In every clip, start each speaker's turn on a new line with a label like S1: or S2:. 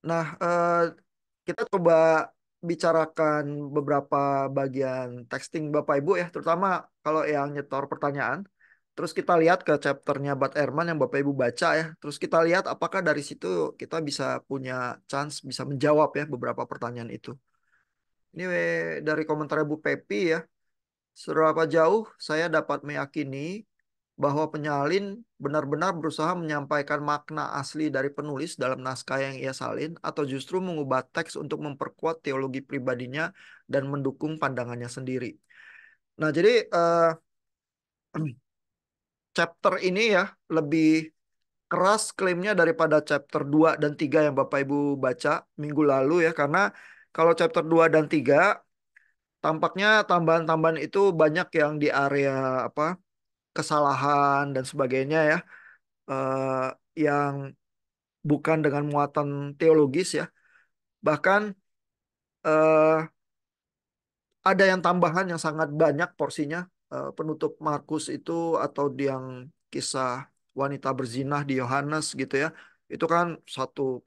S1: Nah, kita coba bicarakan beberapa bagian texting Bapak Ibu ya, terutama kalau yang nyetor pertanyaan. Terus kita lihat ke chapternya Bad Ehrman yang Bapak Ibu baca ya. Terus kita lihat apakah dari situ kita bisa punya chance bisa menjawab ya beberapa pertanyaan itu. Ini dari komentar Bu Pepi ya. Seberapa jauh saya dapat meyakini bahwa penyalin benar-benar berusaha menyampaikan makna asli dari penulis dalam naskah yang ia salin, atau justru mengubah teks untuk memperkuat teologi pribadinya dan mendukung pandangannya sendiri. Nah, jadi chapter ini ya lebih keras klaimnya daripada chapter 2 dan 3 yang Bapak Ibu baca minggu lalu ya, karena kalau chapter 2 dan 3 tampaknya tambahan-tambahan itu banyak yang di area apa kesalahan dan sebagainya ya, yang bukan dengan muatan teologis ya. Bahkan eh, ada yang tambahan yang sangat banyak porsinya. Penutup Markus itu atau yang kisah wanita berzinah di Yohanes gitu ya. Itu kan satu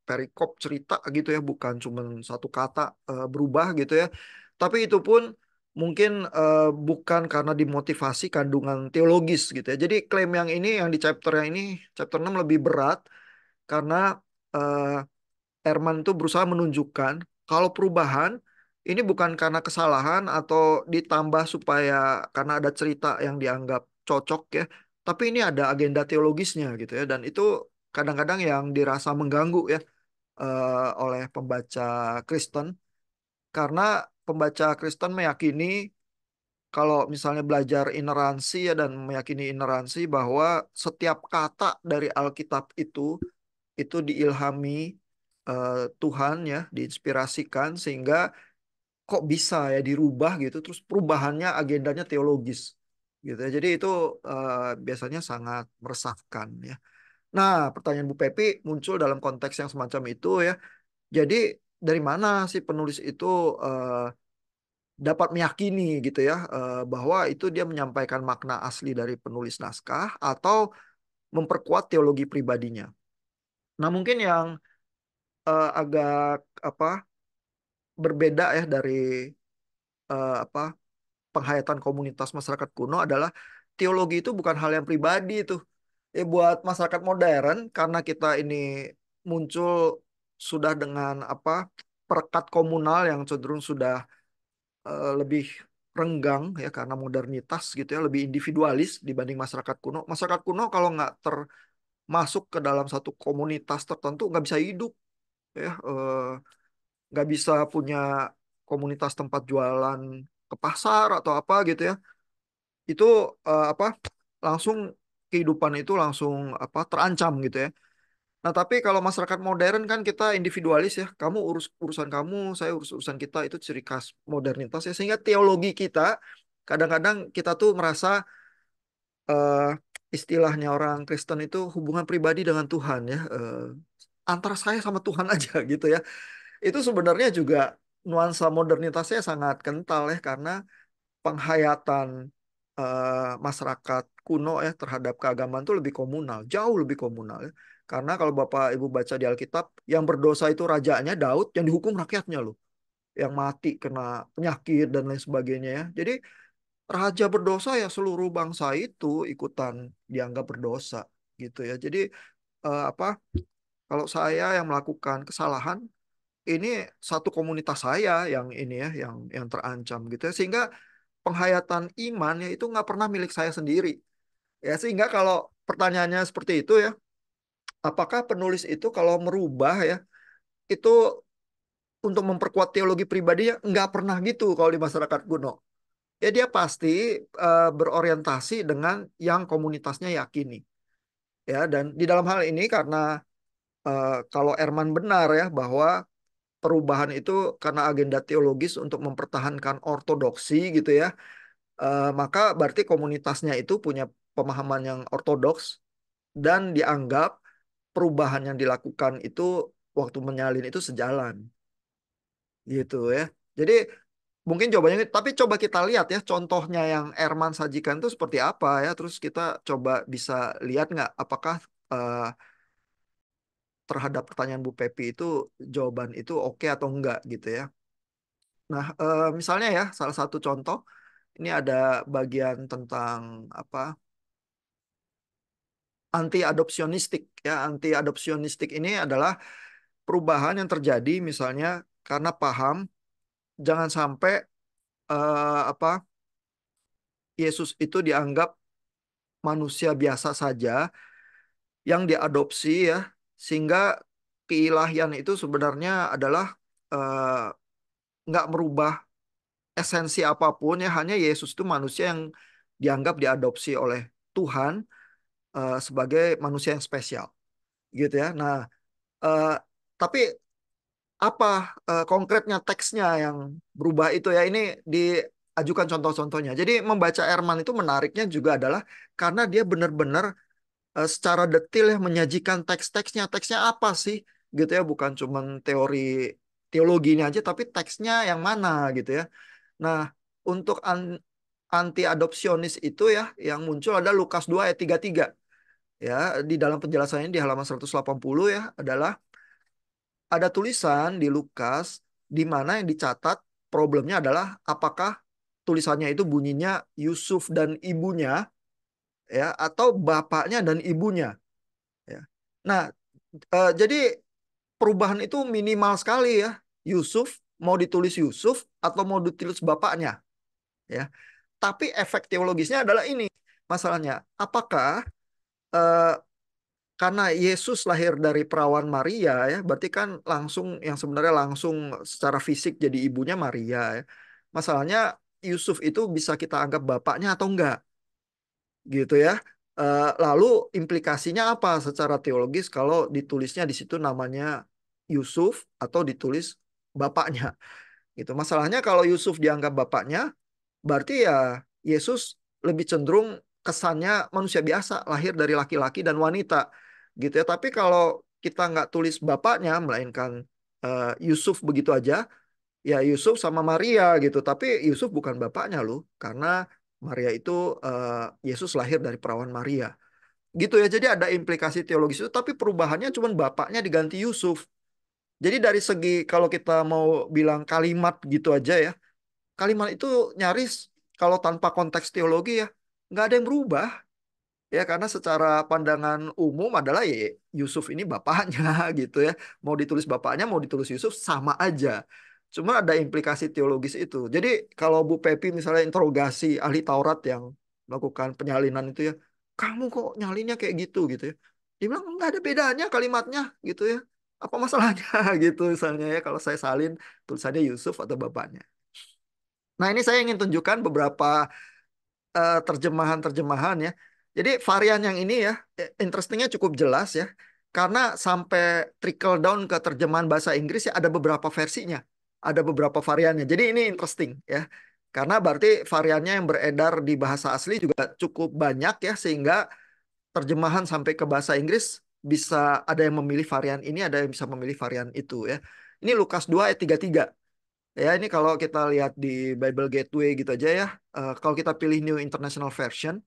S1: perikop cerita gitu ya, bukan cuma satu kata berubah gitu ya. Tapi itu pun mungkin bukan karena dimotivasi kandungan teologis gitu ya. Jadi klaim yang ini yang di chapter yang ini chapter 6 lebih berat karena eh, Herman itu berusaha menunjukkan kalau perubahan ini bukan karena kesalahan atau ditambah supaya karena ada cerita yang dianggap cocok ya, tapi ini ada agenda teologisnya gitu ya, dan itu kadang-kadang yang dirasa mengganggu ya oleh pembaca Kristen, karena pembaca Kristen meyakini kalau misalnya belajar ineransi ya dan meyakini ineransi bahwa setiap kata dari Alkitab itu diilhami Tuhan ya, diinspirasikan sehingga kok bisa ya dirubah gitu, terus perubahannya agendanya teologis gitu ya. Jadi itu biasanya sangat meresahkan ya. Nah, pertanyaan Bu Pepi muncul dalam konteks yang semacam itu ya. Jadi dari mana sih penulis itu eh, dapat meyakini gitu ya bahwa itu dia menyampaikan makna asli dari penulis naskah atau memperkuat teologi pribadinya. Nah, mungkin yang agak apa berbeda ya dari apa penghayatan komunitas masyarakat kuno adalah teologi itu bukan hal yang pribadi itu. Buat masyarakat modern karena kita ini muncul sudah dengan apa perekat komunal yang cenderung sudah lebih renggang ya karena modernitas gitu ya, lebih individualis dibanding masyarakat kuno. Masyarakat kuno kalau nggak termasuk ke dalam satu komunitas tertentu nggak bisa hidup ya, nggak bisa punya komunitas tempat jualan ke pasar atau apa gitu ya. Itu apa langsung kehidupan itu langsung apa terancam gitu ya. Nah, tapi kalau masyarakat modern kan kita individualis ya. Kamu urus urusan kamu, saya urus urusan kita, itu ciri khas modernitas ya. Sehingga teologi kita kadang-kadang kita tuh merasa eh, istilahnya orang Kristen itu hubungan pribadi dengan Tuhan ya. Antara saya sama Tuhan aja gitu ya. Itu sebenarnya juga nuansa modernitasnya sangat kental ya karena penghayatan masyarakat kuno ya terhadap keagamaan itu lebih komunal, jauh lebih komunal ya. Karena kalau Bapak Ibu baca di Alkitab, yang berdosa itu rajanya Daud, yang dihukum rakyatnya loh, yang mati kena penyakit dan lain sebagainya ya. Jadi raja berdosa ya seluruh bangsa itu ikutan dianggap berdosa gitu ya. Jadi apa? Kalau saya yang melakukan kesalahan, ini satu komunitas saya yang ini ya, yang terancam gitu ya. Sehingga penghayatan iman ya itu nggak pernah milik saya sendiri. Ya, sehingga kalau pertanyaannya seperti itu ya, apakah penulis itu kalau merubah ya, itu untuk memperkuat teologi pribadinya nggak pernah gitu kalau di masyarakat kuno. Ya dia pasti berorientasi dengan yang komunitasnya yakini. Ya, dan di dalam hal ini karena kalau Erman benar ya bahwa perubahan itu karena agenda teologis untuk mempertahankan ortodoksi gitu ya, maka berarti komunitasnya itu punya pemahaman yang ortodoks dan dianggap perubahan yang dilakukan itu waktu menyalin itu sejalan gitu ya. Jadi mungkin jawabannya, tapi coba kita lihat ya contohnya yang Erman sajikan itu seperti apa ya. Terus kita coba bisa lihat nggak apakah eh, terhadap pertanyaan Bu Pepi itu jawaban itu oke atau enggak gitu ya. Nah, misalnya ya salah satu contoh ini ada bagian tentang apa anti adopsionistik ya. Anti adopsionistik ini adalah perubahan yang terjadi misalnya karena paham jangan sampai apa Yesus itu dianggap manusia biasa saja yang diadopsi ya, sehingga keilahian itu sebenarnya adalah eh, nggak merubah esensi apapun ya, hanya Yesus itu manusia yang dianggap diadopsi oleh Tuhan sebagai manusia yang spesial gitu ya. Nah, eh, tapi apa konkretnya teksnya yang berubah itu ya, ini diajukan contoh-contohnya. Jadi membaca Erman itu menariknya juga adalah karena dia benar-benar secara detail ya menyajikan teks-teksnya. Teksnya apa sih gitu ya, bukan cuman teori teologinya aja tapi teksnya yang mana gitu ya. Nah, untuk anti adopsionis itu ya yang muncul ada Lukas 2 ayat 33 ya. Di dalam penjelasannya di halaman 180 ya adalah ada tulisan di Lukas di mana yang dicatat problemnya adalah apakah tulisannya itu bunyinya Yusuf dan ibunya ya atau bapaknya dan ibunya ya. Nah, jadi perubahan itu minimal sekali ya. Yusuf mau ditulis Yusuf atau mau ditulis bapaknya ya. Tapi efek teologisnya adalah ini masalahnya. Apakah eh, karena Yesus lahir dari perawan Maria ya, berarti kan langsung yang sebenarnya langsung secara fisik jadi ibunya Maria ya. Masalahnya Yusuf itu bisa kita anggap bapaknya atau enggak gitu ya. Lalu implikasinya apa secara teologis kalau ditulisnya di situ namanya Yusuf atau ditulis bapaknya gitu. Masalahnya kalau Yusuf dianggap bapaknya, berarti ya Yesus lebih cenderung kesannya manusia biasa, lahir dari laki-laki dan wanita gitu ya. Tapi kalau kita nggak tulis bapaknya, melainkan Yusuf begitu aja, ya Yusuf sama Maria gitu. Tapi Yusuf bukan bapaknya loh, karena Maria itu Yesus lahir dari perawan Maria. Gitu ya. Jadi ada implikasi teologis itu, tapi perubahannya cuma bapaknya diganti Yusuf. Jadi dari segi kalau kita mau bilang kalimat gitu aja ya, kalimat itu nyaris kalau tanpa konteks teologi ya nggak ada yang berubah ya, karena secara pandangan umum adalah ya Yusuf ini bapaknya gitu ya, mau ditulis bapaknya mau ditulis Yusuf sama aja, cuma ada implikasi teologis itu. Jadi kalau Bu Pepi misalnya interogasi ahli Taurat yang melakukan penyalinan itu ya, kamu kok nyalinnya kayak gitu ya, dia bilang nggak ada bedanya kalimatnya gitu ya, apa masalahnya gitu misalnya ya kalau saya salin tulisannya Yusuf atau bapaknya. Nah, ini saya ingin tunjukkan beberapa terjemahan-terjemahan ya. Jadi varian yang ini ya, interestingnya cukup jelas ya. Karena sampai trickle down ke terjemahan bahasa Inggris ya ada beberapa versinya. Ada beberapa variannya. Jadi ini interesting ya. Karena berarti variannya yang beredar di bahasa asli juga cukup banyak ya. Sehingga terjemahan sampai ke bahasa Inggris bisa ada yang memilih varian ini, ada yang bisa memilih varian itu ya. Ini Lukas 2 ayat 33. Ya, ini kalau kita lihat di Bible Gateway gitu aja ya. Kalau kita pilih New International Version,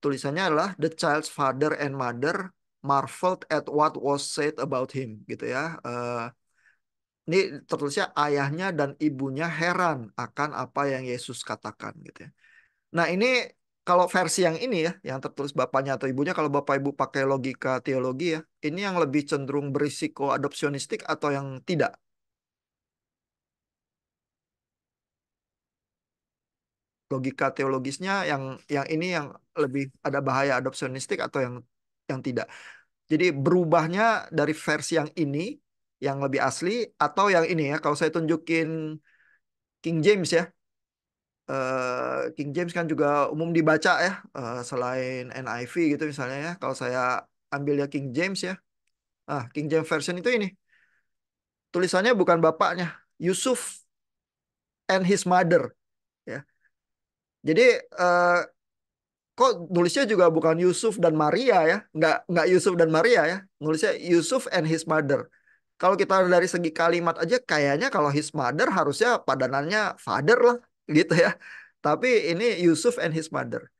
S1: tulisannya adalah The child's father and mother marveled at what was said about him gitu ya. Ini tertulisnya ayahnya dan ibunya heran akan apa yang Yesus katakan gitu ya. Nah, ini kalau versi yang ini ya, yang tertulis bapaknya atau ibunya, kalau bapak ibu pakai logika teologi ya, ini yang lebih cenderung berisiko adopsionistik atau yang tidak? Logika teologisnya yang ini yang lebih ada bahaya adopsionistik atau yang tidak. Jadi berubahnya dari versi yang ini yang lebih asli atau yang ini ya. Kalau saya tunjukin King James ya. King James kan juga umum dibaca ya, selain NIV gitu misalnya ya. Kalau saya ambil ya King James ya. King James version itu ini. Tulisannya bukan bapaknya, Yusuf and his mother ya. Jadi eh, kok nulisnya juga bukan Yusuf dan Maria ya, nggak Yusuf dan Maria ya, nulisnya Yusuf and his mother. Kalau kita dari segi kalimat aja kayaknya kalau his mother harusnya padanannya father lah gitu ya, tapi ini Yusuf and his mother.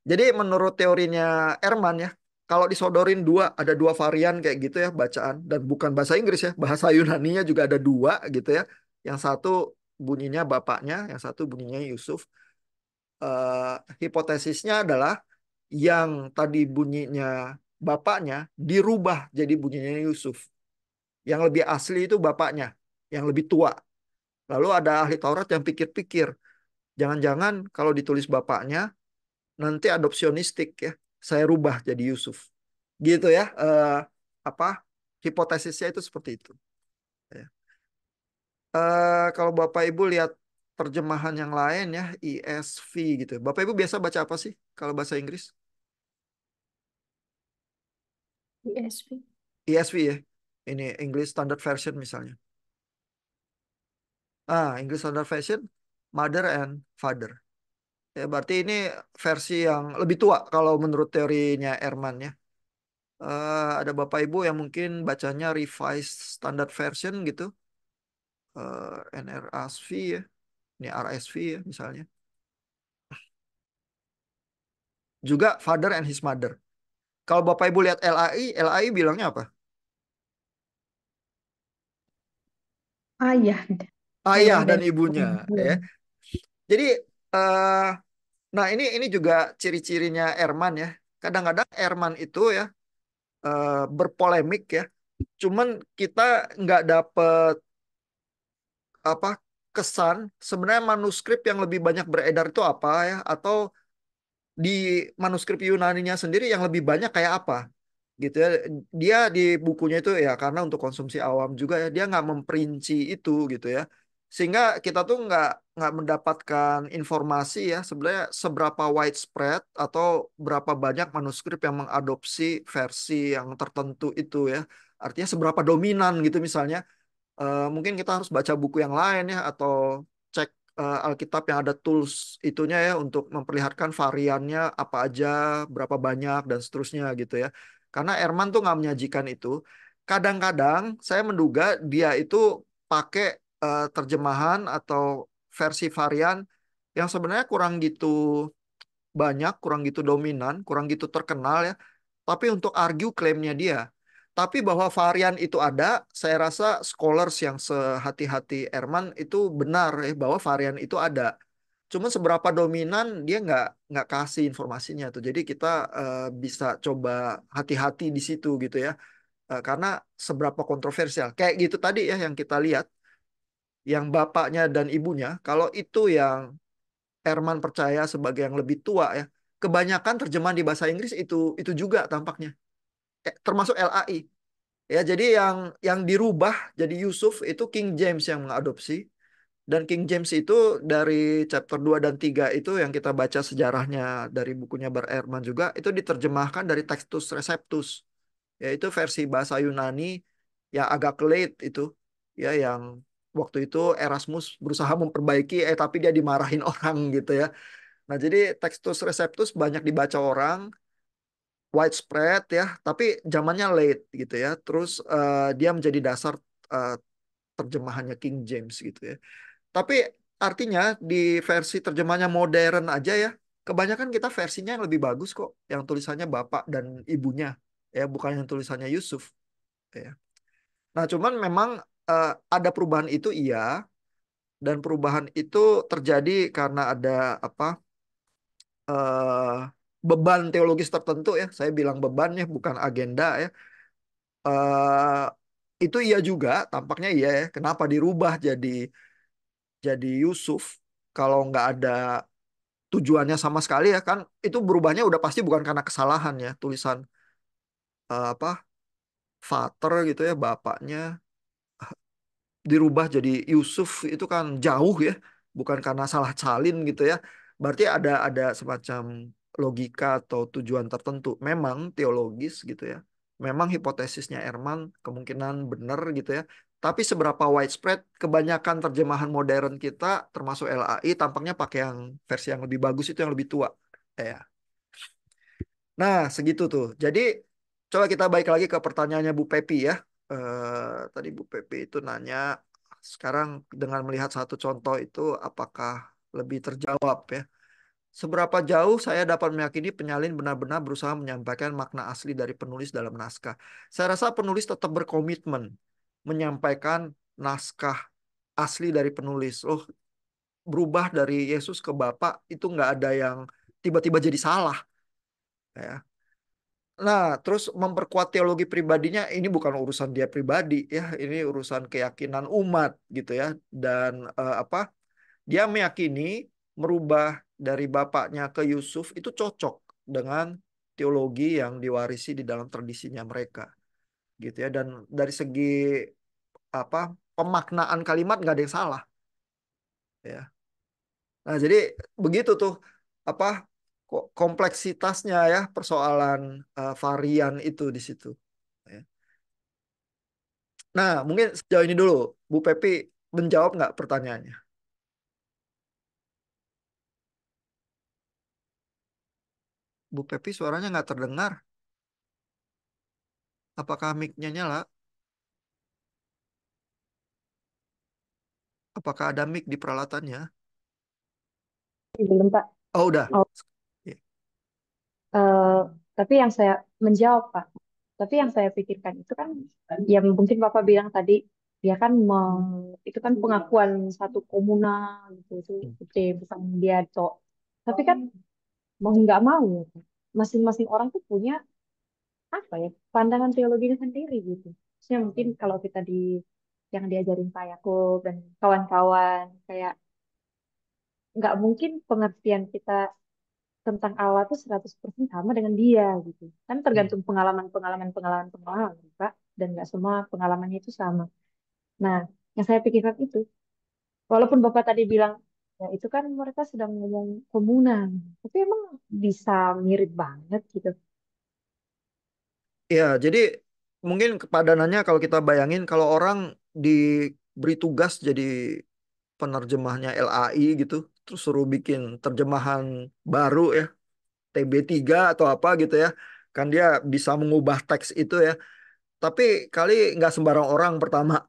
S1: Jadi menurut teorinya Ehrman ya, kalau disodorin dua, ada dua varian kayak gitu ya bacaan dan bukan bahasa Inggris ya, bahasa Yunaninya juga ada dua gitu ya. Yang satu bunyinya bapaknya, yang satu bunyinya Yusuf. Hipotesisnya adalah yang tadi bunyinya bapaknya dirubah jadi bunyinya Yusuf. Yang lebih asli itu bapaknya, yang lebih tua. Lalu ada ahli Taurat yang pikir-pikir, jangan-jangan kalau ditulis bapaknya nanti adopsionistik ya. Saya rubah jadi Yusuf. Gitu ya. Apa hipotesisnya itu seperti itu. Ya. Kalau Bapak Ibu lihat terjemahan yang lain ya, ESV gitu. Bapak Ibu biasa baca apa sih kalau bahasa Inggris?
S2: ESV.
S1: ESV ya. Ini English Standard Version misalnya. English Standard Version, Mother and Father. Ya, berarti ini versi yang lebih tua kalau menurut teorinya Ehrman ya. Ada Bapak Ibu yang mungkin bacanya Revised Standard Version gitu. NRSV ya. Ini RSV ya misalnya. Juga Father and His Mother. Kalau Bapak Ibu lihat LAI bilangnya apa?
S2: Ayah,
S1: Ayah
S2: ayah
S1: dan
S2: dan
S1: ibunya
S2: ibu.
S1: ya. Jadi eh nah ini juga ciri-cirinya Ehrman ya. Kadang-kadang Ehrman itu ya berpolemik ya. Cuman kita nggak dapet apa kesan sebenarnya manuskrip yang lebih banyak beredar itu apa ya atau di manuskrip Yunaninya sendiri yang lebih banyak kayak apa gitu ya dia di bukunya itu ya karena untuk konsumsi awam juga ya dia nggak memperinci itu gitu ya sehingga kita tuh nggak mendapatkan informasi ya sebenarnya seberapa widespread atau berapa banyak manuskrip yang mengadopsi versi yang tertentu itu ya artinya seberapa dominan gitu misalnya. Mungkin kita harus baca buku yang lain ya atau cek Alkitab yang ada tools itunya ya untuk memperlihatkan variannya apa aja, berapa banyak dan seterusnya gitu ya. Karena Erman tuh nggak menyajikan itu. Kadang-kadang saya menduga dia itu pakai terjemahan atau versi varian yang sebenarnya kurang gitu banyak, kurang gitu dominan, kurang gitu terkenal ya. Tapi untuk argue klaimnya dia. Tapi bahwa varian itu ada, saya rasa scholars yang sehati-hati Erman itu benar ya bahwa varian itu ada. Cuma seberapa dominan dia nggak kasih informasinya tuh. Jadi kita bisa coba hati-hati di situ gitu ya. Karena seberapa kontroversial. Kayak gitu tadi ya yang kita lihat, yang bapaknya dan ibunya. Kalau itu yang Erman percaya sebagai yang lebih tua ya. Kebanyakan terjemahan di bahasa Inggris itu juga tampaknya. Termasuk LAI. Ya, jadi yang dirubah jadi Yusuf itu King James yang mengadopsi dan King James itu dari chapter 2 dan 3 itu yang kita baca sejarahnya dari bukunya Bar Ehrman juga itu diterjemahkan dari Textus Receptus yaitu versi bahasa Yunani yang agak late itu ya yang waktu itu Erasmus berusaha memperbaiki tapi dia dimarahin orang gitu ya. Nah, jadi Textus Receptus banyak dibaca orang widespread ya, tapi zamannya late gitu ya. Terus dia menjadi dasar eh, terjemahannya King James gitu ya. Tapi artinya di versi terjemahannya modern aja ya, kebanyakan kita versinya yang lebih bagus kok, yang tulisannya bapak dan ibunya ya, bukan yang tulisannya Yusuf ya. Nah, cuman memang ada perubahan itu iya, dan perubahan itu terjadi karena ada apa? eh, beban teologis tertentu ya. Saya bilang beban ya, bukan agenda ya. eh itu iya juga, tampaknya iya ya. Kenapa dirubah jadi Yusuf kalau nggak ada tujuannya sama sekali ya kan? Itu berubahnya udah pasti bukan karena kesalahan ya tulisan apa Vater gitu ya bapaknya dirubah jadi Yusuf itu kan jauh ya, bukan karena salah salin gitu ya. Berarti ada semacam logika atau tujuan tertentu. Memang teologis gitu ya. Memang hipotesisnya Ehrman kemungkinan benar gitu ya. Tapi seberapa widespread kebanyakan terjemahan modern kita termasuk LAI tampaknya pakai yang versi yang lebih bagus itu yang lebih tua. Ya. Nah, segitu tuh. Jadi coba kita balik lagi ke pertanyaannya Bu Pepi ya. Tadi Bu Pepi itu nanya, sekarang dengan melihat satu contoh itu apakah lebih terjawab ya? Seberapa jauh saya dapat meyakini penyalin benar-benar berusaha menyampaikan makna asli dari penulis dalam naskah. Saya rasa penulis tetap berkomitmen menyampaikan naskah asli dari penulis. Oh, berubah dari Yesus ke Bapa itu nggak ada yang tiba-tiba jadi salah, ya. Nah, terus memperkuat teologi pribadinya ini bukan urusan dia pribadi, ya. Ini urusan keyakinan umat gitu ya. Dan apa? Dia meyakini merubah dari bapaknya ke Yusuf itu cocok dengan teologi yang diwarisi di dalam tradisinya mereka, gitu ya. Dan dari segi apa pemaknaan kalimat nggak ada yang salah, ya. Nah, jadi begitu tuh apa kompleksitasnya ya persoalan varian itu di situ, ya. Nah, mungkin sejauh ini dulu Bu Pepi menjawab nggak pertanyaannya? Bu Pepi suaranya nggak terdengar. Apakah mic-nya nyala? Apakah ada mic di peralatannya?
S2: Belum, Pak.
S1: Oh, udah.
S2: Oh,
S1: Ya.
S2: eh, tapi yang saya menjawab, Pak. Tapi yang saya pikirkan itu kan, ya mungkin Bapak bilang tadi, dia kan itu kan pengakuan satu komunal gitu, itu oke, bukan dia toh. Tapi kan mau nggak mau, masing-masing orang tuh punya apa ya pandangan teologinya sendiri gitu. Maksudnya mungkin kalau kita yang diajarin Pak Yakub dan kawan-kawan kayak nggak mungkin pengertian kita tentang Allah tuh 100% sama dengan dia gitu. Kan
S1: Hmm.
S2: tergantung pengalaman, Pak. Dan nggak semua pengalamannya itu sama. Nah, yang saya pikirkan itu, walaupun Bapak tadi bilang, ya itu kan mereka sedang ngomong komunan. Tapi emang bisa mirip banget gitu.
S1: Ya, jadi mungkin kepadanannya kalau kita bayangin kalau orang diberi tugas jadi penerjemahnya LAI gitu, terus suruh bikin terjemahan baru ya, TB3 atau apa gitu ya, kan dia bisa mengubah teks itu ya. Tapi kali nggak sembarang orang pertama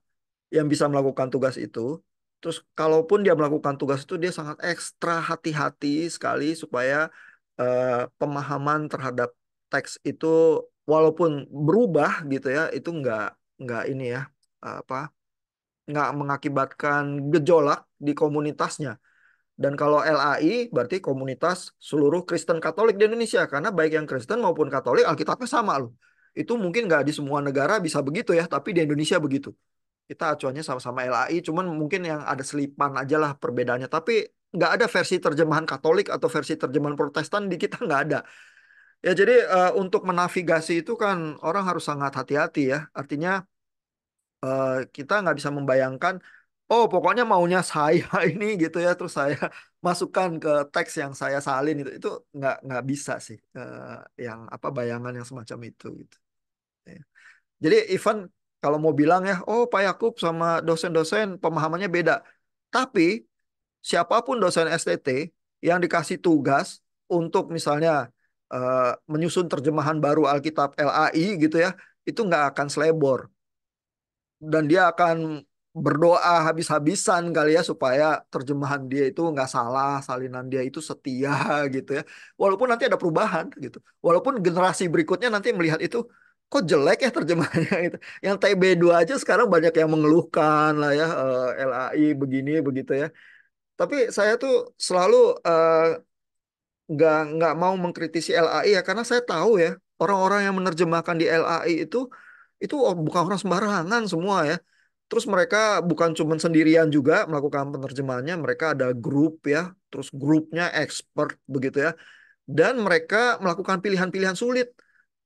S1: yang bisa melakukan tugas itu. Terus kalaupun dia melakukan tugas itu dia sangat ekstra hati-hati sekali supaya pemahaman terhadap teks itu walaupun berubah gitu ya itu nggak ini ya apa nggak mengakibatkan gejolak di komunitasnya. Dan kalau LAI berarti komunitas seluruh Kristen Katolik di Indonesia karena baik yang Kristen maupun Katolik Alkitabnya sama loh. Itu mungkin nggak di semua negara bisa begitu ya, tapi di Indonesia begitu. Kita acuannya sama-sama LAI, cuman mungkin yang ada selipan aja lah perbedaannya. Tapi nggak ada versi terjemahan Katolik atau versi terjemahan Protestan di kita nggak ada. Ya jadi untuk menavigasi itu kan orang harus sangat hati-hati ya. Artinya kita nggak bisa membayangkan, oh pokoknya maunya saya ini gitu ya, terus saya masukkan ke teks yang saya salin itu nggak bisa sih yang apa bayangan yang semacam itu gitu. Ya. Jadi even kalau mau bilang ya, oh Pak Yakub sama dosen-dosen pemahamannya beda. Tapi siapapun dosen STT yang dikasih tugas untuk misalnya menyusun terjemahan baru Alkitab LAI gitu ya, itu nggak akan selebor. Dan dia akan berdoa habis-habisan kali ya supaya terjemahan dia itu nggak salah, salinan dia itu setia gitu ya. Walaupun nanti ada perubahan gitu. Walaupun generasi berikutnya nanti melihat itu kok jelek ya terjemahannya itu. Yang TB2 aja sekarang banyak yang mengeluhkan lah ya LAI begini begitu ya. Tapi saya tuh selalu nggak mau mengkritisi LAI ya karena saya tahu ya orang-orang yang menerjemahkan di LAI itu bukan orang sembarangan semua ya. Terus mereka bukan cuma sendirian juga melakukan penerjemahannya, mereka ada grup ya, terus grupnya expert begitu ya. Dan mereka melakukan pilihan-pilihan sulit.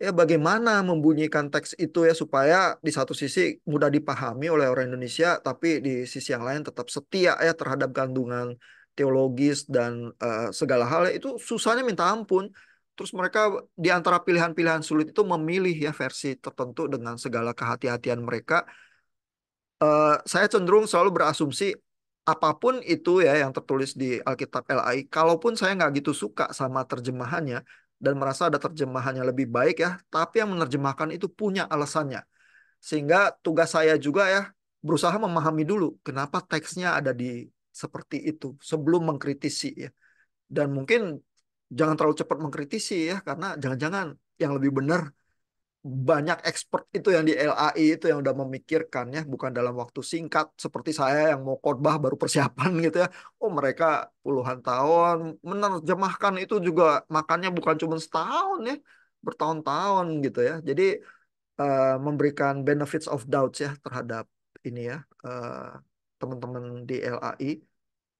S1: Ya bagaimana membunyikan teks itu ya supaya di satu sisi mudah dipahami oleh orang Indonesia, tapi di sisi yang lain tetap setia ya terhadap kandungan teologis dan segala hal ya, itu susahnya minta ampun. Terus mereka di antara pilihan-pilihan sulit itu memilih ya versi tertentu dengan segala kehati-hatian mereka. Saya cenderung selalu berasumsi apapun itu ya yang tertulis di Alkitab LAI, kalaupun saya nggak gitu suka sama terjemahannya dan merasa ada terjemahan yang lebih baik ya, tapi yang menerjemahkan itu punya alasannya. Sehingga tugas saya juga ya berusaha memahami dulu kenapa teksnya ada di seperti itu sebelum mengkritisi ya. Dan mungkin jangan terlalu cepat mengkritisi ya, karena jangan-jangan yang lebih benar banyak expert itu yang di LAI itu yang udah memikirkan ya, bukan dalam waktu singkat seperti saya yang mau khotbah baru persiapan gitu ya. Oh mereka puluhan tahun menerjemahkan itu juga makannya bukan cuma setahun ya, bertahun-tahun gitu ya. Jadi memberikan benefits of doubt ya terhadap ini ya, teman-teman di LAI.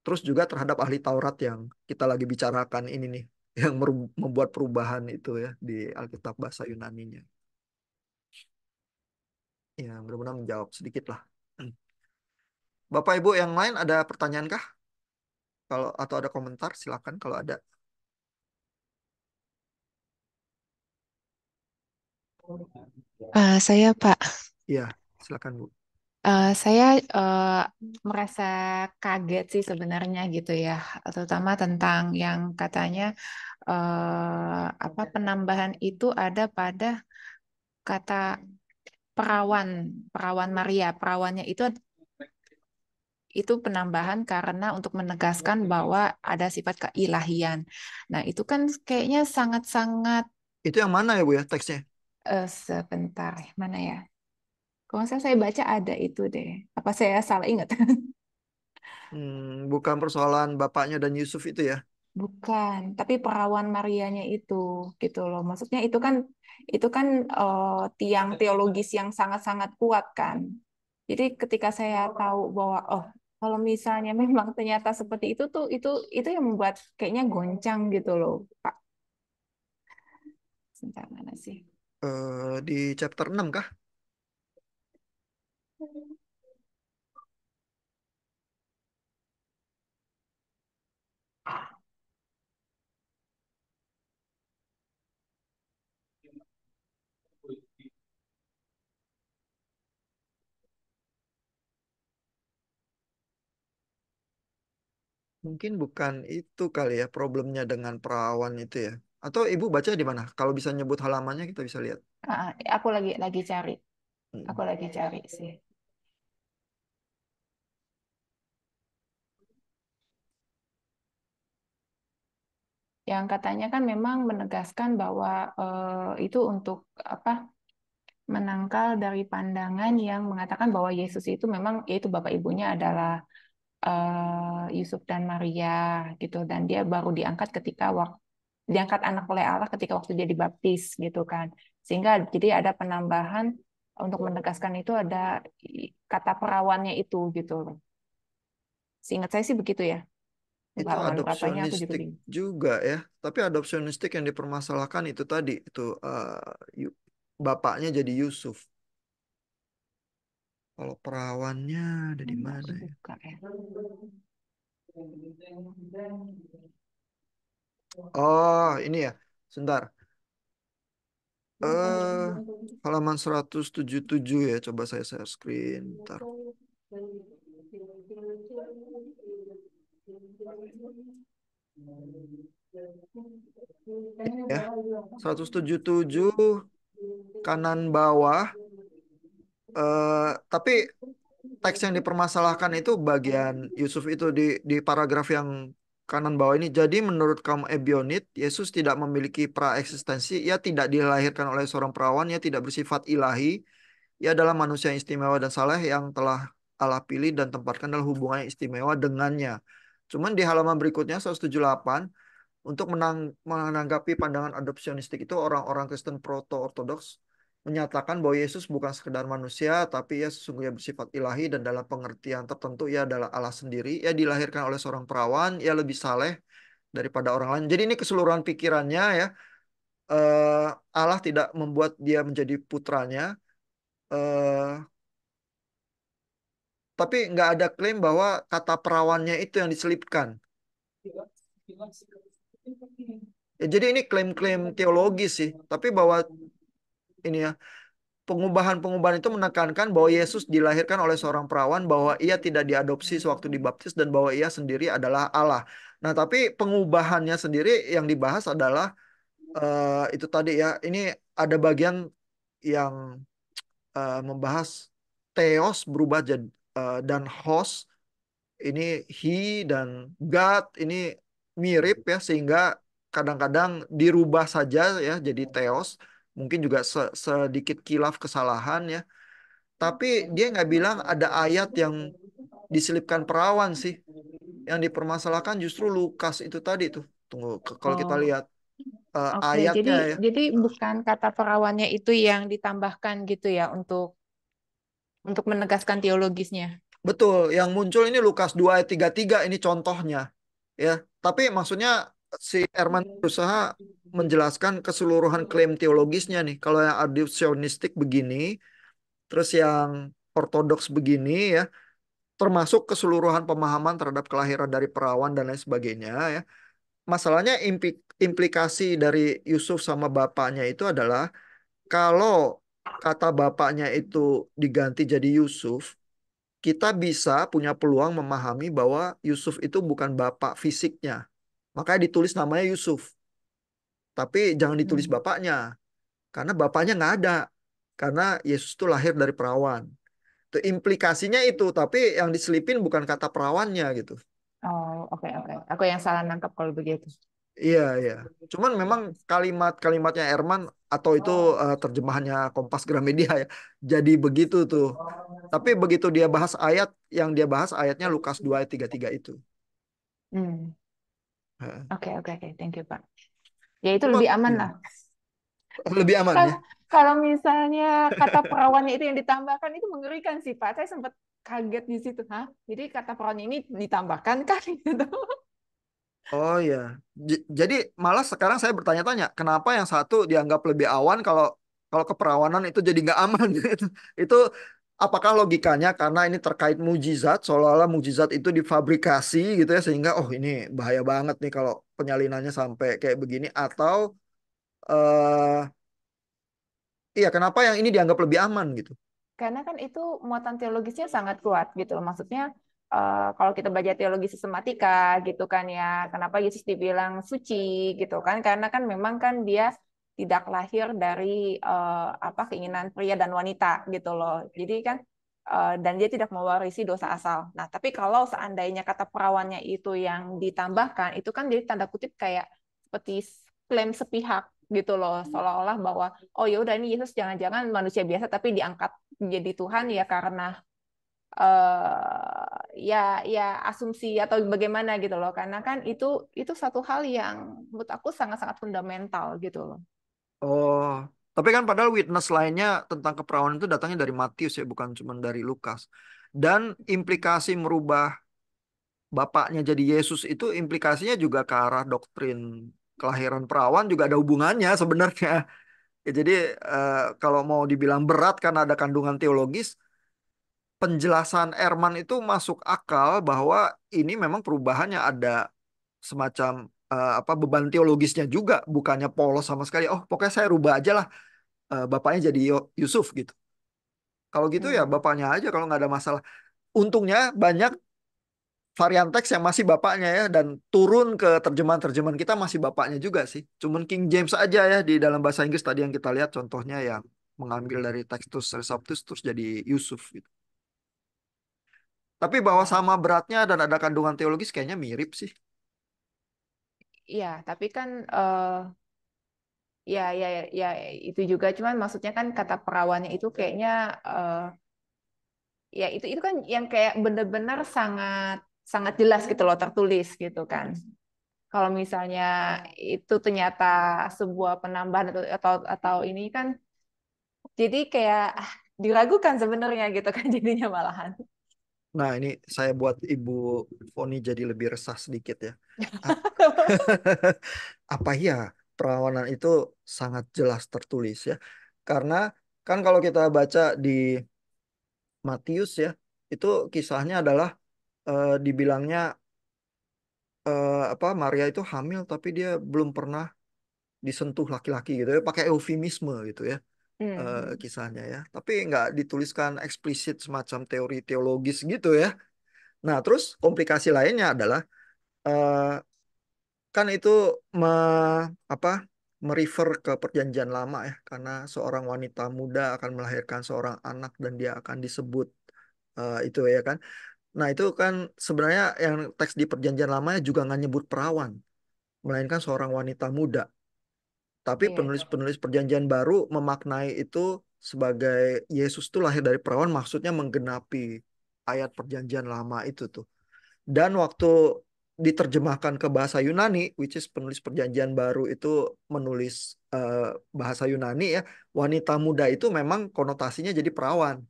S1: Terus juga terhadap ahli Taurat yang kita lagi bicarakan ini nih, yang membuat perubahan itu ya di Alkitab bahasa Yunaninya. Ya, benar-benar menjawab sedikit lah. Bapak Ibu yang lain ada pertanyaan kah? Kalau atau ada komentar silakan kalau ada.
S3: Saya Pak,
S1: Iya, silakan Bu.
S3: saya merasa kaget sih sebenarnya gitu ya, terutama tentang yang katanya apa penambahan itu ada pada kata perawan, perawan Maria, perawannya itu penambahan karena untuk menegaskan bahwa ada sifat keilahian. Nah, itu kan kayaknya sangat-sangat
S1: Itu yang mana ya Bu ya teksnya?
S3: sebentar, mana ya? Kalau nggak salah saya baca ada itu deh. Apa saya salah ingat?
S1: Bukan persoalan bapaknya dan Yusuf itu ya.
S3: Bukan, tapi perawan Marianya itu gitu loh. Maksudnya itu kan tiang teologis yang sangat-sangat kuat kan. Jadi ketika saya tahu bahwa oh kalau misalnya memang ternyata seperti itu tuh itu yang membuat kayaknya goncang gitu loh, Pak. Sebentar mana sih?
S1: Di chapter 6 kah? Mungkin bukan itu kali ya problemnya dengan perawan itu ya. Atau Ibu baca di mana? Kalau bisa nyebut halamannya kita bisa lihat.
S3: Aku lagi cari, aku
S1: Hmm.
S3: lagi cari sih. Yang katanya kan memang menegaskan bahwa itu untuk apa? Menangkal dari pandangan yang mengatakan bahwa Yesus itu memang yaitu bapak ibunya adalah Yusuf dan Maria gitu dan dia baru diangkat ketika waktu diangkat anak oleh Allah ketika waktu dia dibaptis gitu kan sehingga jadi ada penambahan untuk menegaskan itu ada kata perawannya itu gitu loh. Seingat saya sih begitu ya.
S1: Itu
S3: Halaman berapanya aku juga
S1: adopsionistik
S3: bingung.
S1: juga ya. Tapi adopsionistik yang dipermasalahkan itu tadi itu Yu- bapaknya jadi Yusuf. Kalau perawannya ada di mana
S3: Harus
S1: ya?
S3: buka ya.
S1: Oh, ini ya. Sebentar. Eh, halaman 177 ya. Coba saya share screen. Ntar. Ini ya. 177 kanan bawah. Tapi teks yang dipermasalahkan itu bagian Yusuf itu di paragraf yang kanan bawah ini. Jadi menurut kaum Ebionit, Yesus tidak memiliki praeksistensi. Ia tidak dilahirkan oleh seorang perawan. Ia tidak bersifat ilahi. Ia adalah manusia yang istimewa dan saleh yang telah Allah pilih dan tempatkan dalam hubungan yang istimewa dengannya. Cuman di halaman berikutnya 178 untuk menanggapi pandangan adopsionistik itu orang-orang Kristen proto-ortodoks menyatakan bahwa Yesus bukan sekedar manusia tapi ia sesungguhnya bersifat ilahi dan dalam pengertian tertentu ia adalah Allah sendiri. Ia dilahirkan oleh seorang perawan, ia lebih saleh daripada orang lain. Jadi ini keseluruhan pikirannya ya. eh, Allah tidak membuat dia menjadi putranya, eh, tapi nggak ada klaim bahwa kata perawannya itu yang diselipkan. Ya, jadi ini klaim-klaim teologis sih, tapi bahwa ini ya pengubahan-pengubahan itu menekankan bahwa Yesus dilahirkan oleh seorang perawan, bahwa ia tidak diadopsi sewaktu dibaptis dan bahwa ia sendiri adalah Allah. Nah, tapi pengubahannya sendiri yang dibahas adalah itu tadi ya. Ini ada bagian yang membahas theos berubah jadi dan host ini he dan God ini mirip ya sehingga kadang-kadang dirubah saja ya jadi theos, mungkin juga sedikit kilaf kesalahan ya. Tapi dia nggak bilang ada ayat yang diselipkan perawan sih. Yang dipermasalahkan justru Lukas itu tadi tuh. Tunggu, kalau kita
S3: Oh,
S1: lihat
S3: oke.
S1: ayatnya ya.
S3: Jadi bukan kata perawannya itu yang ditambahkan gitu ya untuk menegaskan teologisnya.
S1: Betul, yang muncul ini Lukas 2 ayat 33 ini contohnya. Ya, tapi maksudnya si Erman berusaha menjelaskan keseluruhan klaim teologisnya nih. Kalau yang adopsionistik begini, terus yang ortodoks begini ya, termasuk keseluruhan pemahaman terhadap kelahiran dari perawan dan lain sebagainya ya. Masalahnya implikasi dari Yusuf sama bapaknya itu adalah kalau kata bapaknya itu diganti jadi Yusuf, kita bisa punya peluang memahami bahwa Yusuf itu bukan bapak fisiknya. Makanya ditulis namanya Yusuf. Tapi jangan ditulis
S3: Hmm.
S1: bapaknya. Karena bapaknya nggak ada. Karena Yesus itu lahir dari perawan. Itu implikasinya itu. Tapi yang diselipin bukan kata perawannya gitu.
S3: Oh, oke oke. Aku yang salah nangkap kalau begitu.
S1: Iya, iya. Cuman memang kalimat-kalimatnya Erman atau itu terjemahannya Kompas Gramedia ya. Jadi begitu tuh. Tapi begitu dia bahas ayat, yang dia bahas ayatnya Lukas 2 ayat 33 itu.
S3: Hmm.
S1: Heeh.
S3: Oke oke oke. Thank you, Pak. Ya itu
S1: Cuma
S3: lebih aman
S1: iya,
S3: lah.
S1: lebih aman ya.
S3: Kalau kalau misalnya kata perawannya itu yang ditambahkan itu mengerikan sih, Pak. Saya sempat kaget di situ. Hah? Jadi kata perawannya ini ditambahkan kan gitu.
S1: Oh iya. Jadi malah sekarang saya bertanya-tanya, kenapa yang satu dianggap lebih awan kalau kalau keperawanan itu jadi nggak aman gitu. Itu apakah logikanya karena ini terkait mujizat, seolah-olah mujizat itu difabrikasi gitu ya sehingga oh ini bahaya banget nih kalau penyalinannya sampai kayak begini atau eh iya kenapa yang ini dianggap lebih aman gitu?
S3: Karena kan itu muatan teologisnya sangat kuat gitu loh. Maksudnya kalau kita baca teologi sistematika gitu kan ya, kenapa Yesus dibilang suci gitu kan? Karena kan memang kan dia tidak lahir dari apa keinginan pria dan wanita gitu loh. Jadi kan dan dia tidak mewarisi dosa asal. Nah, tapi kalau seandainya kata perawannya itu yang ditambahkan, itu kan jadi tanda kutip kayak seperti klaim sepihak gitu loh, seolah-olah bahwa oh ya udah ini Yesus jangan-jangan manusia biasa tapi diangkat menjadi Tuhan ya karena ya ya asumsi atau bagaimana gitu loh, karena kan itu satu hal yang menurut aku sangat-sangat fundamental gitu loh.
S1: Oh, tapi kan padahal witness lainnya tentang keperawanan itu datangnya dari Matius ya, bukan cuma dari Lukas. Dan implikasi merubah bapaknya jadi Yesus itu implikasinya juga ke arah doktrin kelahiran perawan juga ada hubungannya sebenarnya. Ya, jadi kalau mau dibilang berat karena ada kandungan teologis, penjelasan Erman itu masuk akal bahwa ini memang perubahannya ada semacam apa beban teologisnya juga, bukannya polos sama sekali. Oh, pokoknya saya rubah aja lah bapaknya jadi Yusuf gitu. Kalau gitu ya
S3: Hmm.
S1: bapaknya aja kalau nggak ada masalah. Untungnya banyak varian teks yang masih bapaknya ya dan turun ke terjemahan-terjemahan kita masih bapaknya juga sih. Cuman King James aja ya di dalam bahasa Inggris tadi yang kita lihat contohnya yang mengambil dari Textus Receptus terus jadi Yusuf gitu. Tapi bahwa
S3: Oh.
S1: sama beratnya dan ada kandungan teologis kayaknya mirip sih.
S3: Iya, tapi kan ya ya ya itu juga cuman maksudnya kan kata perawannya itu kayaknya eh, ya itu kan yang kayak benar-benar sangat sangat jelas gitu loh tertulis gitu kan. Kalau misalnya itu ternyata sebuah penambahan atau ini kan jadi kayak diragukan sebenarnya gitu kan jadinya malahan.
S1: Nah, ini saya buat Ibu Foni jadi lebih resah sedikit ya. Ap- Apa ya perawanan itu sangat jelas tertulis ya. Karena kan kalau kita baca di Matius ya, itu kisahnya adalah dibilangnya apa Maria itu hamil tapi dia belum pernah disentuh laki-laki gitu ya, pakai eufemisme gitu ya
S3: Hmm.
S1: kisahnya ya. Tapi nggak dituliskan eksplisit semacam teori teologis gitu ya. Nah, terus komplikasi lainnya adalah eh, kan itu me, apa merefer ke perjanjian lama ya, karena seorang wanita muda akan melahirkan seorang anak dan dia akan disebut itu ya kan. Nah, itu kan sebenarnya yang teks di perjanjian lamanya juga nggak nyebut perawan. melainkan seorang wanita muda. Tapi
S3: Iya, iya.
S1: penulis-penulis Perjanjian Baru memaknai itu sebagai Yesus itu lahir dari perawan, maksudnya menggenapi ayat Perjanjian Lama itu tuh. Dan waktu diterjemahkan ke bahasa Yunani, which is penulis Perjanjian Baru itu menulis bahasa Yunani ya, wanita muda itu memang konotasinya jadi perawan.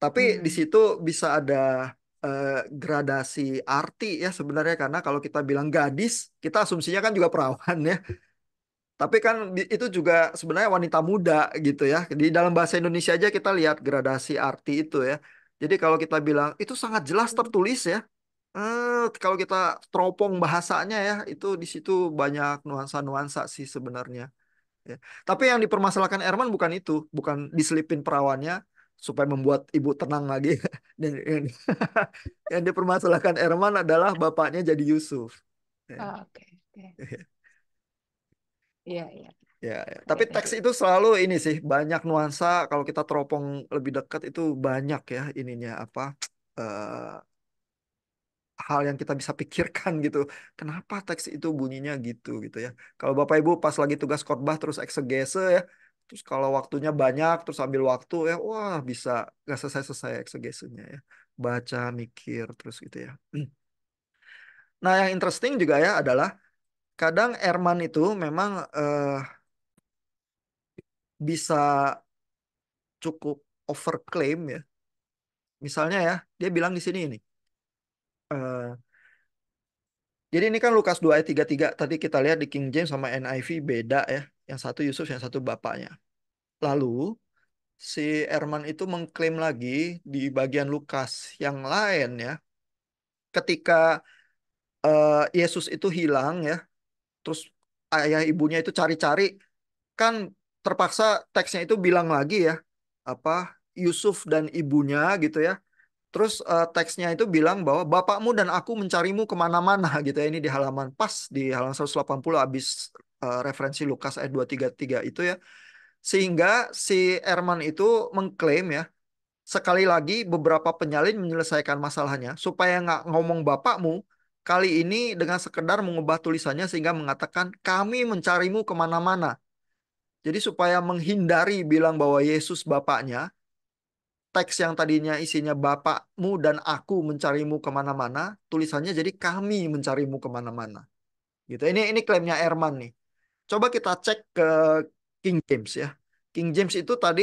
S1: Tapi di
S3: Hmm.
S1: situ bisa ada gradasi arti ya sebenarnya, karena kalau kita bilang gadis, kita asumsinya kan juga perawan ya. Tapi kan itu juga sebenarnya wanita muda gitu ya. Di dalam bahasa Indonesia aja kita lihat gradasi arti itu ya. Jadi kalau kita bilang itu sangat jelas tertulis ya. Kalau kita teropong bahasanya ya, itu di situ banyak nuansa-nuansa sih sebenarnya. Ya. Tapi yang dipermasalahkan Erman bukan itu, bukan diselipin perawannya supaya membuat ibu tenang lagi. Dan yang dipermasalahkan Erman adalah bapaknya jadi Yusuf. Ya.
S3: Oh, oke, oke. Iya, iya.
S1: Ya, ya.
S3: Oke,
S1: Tapi
S3: thank
S1: teks
S3: you.
S1: itu selalu ini sih banyak nuansa. Kalau kita teropong lebih dekat itu banyak ya ininya apa eh, hal yang kita bisa pikirkan gitu. Kenapa teks itu bunyinya gitu ya. Kalau Bapak Ibu pas lagi tugas khotbah terus eksegese ya, terus kalau waktunya banyak terus ambil waktu ya, wah bisa nggak selesai-selesai eksegesenya ya. Baca, mikir terus gitu ya. Nah, yang interesting juga ya adalah kadang Erman itu memang bisa cukup overclaim ya. Misalnya ya, dia bilang di sini ini. eh, jadi ini kan Lukas 2 ayat 33. Tadi kita lihat di King James sama NIV beda ya. Yang satu Yusuf, yang satu bapaknya. Lalu si Erman itu mengklaim lagi di bagian Lukas yang lain ya. Ketika Yesus itu hilang ya. Terus ayah ibunya itu cari-cari. Kan terpaksa teksnya itu bilang lagi ya. Apa Yusuf dan ibunya gitu ya. Terus teksnya itu bilang bahwa bapakmu dan aku mencarimu kemana-mana gitu ya. Ini di halaman pas di halaman 180 habis referensi Lukas ayat 233 itu ya. Sehingga si Erman itu mengklaim ya, sekali lagi beberapa penyalin menyelesaikan masalahnya supaya nggak ngomong bapakmu, kali ini dengan sekedar mengubah tulisannya sehingga mengatakan kami mencarimu kemana-mana. Jadi supaya menghindari bilang bahwa Yesus bapaknya, teks yang tadinya isinya bapakmu dan aku mencarimu kemana-mana, tulisannya jadi kami mencarimu kemana-mana. Gitu. Ini klaimnya Erman nih. Coba kita cek ke King James ya. King James itu tadi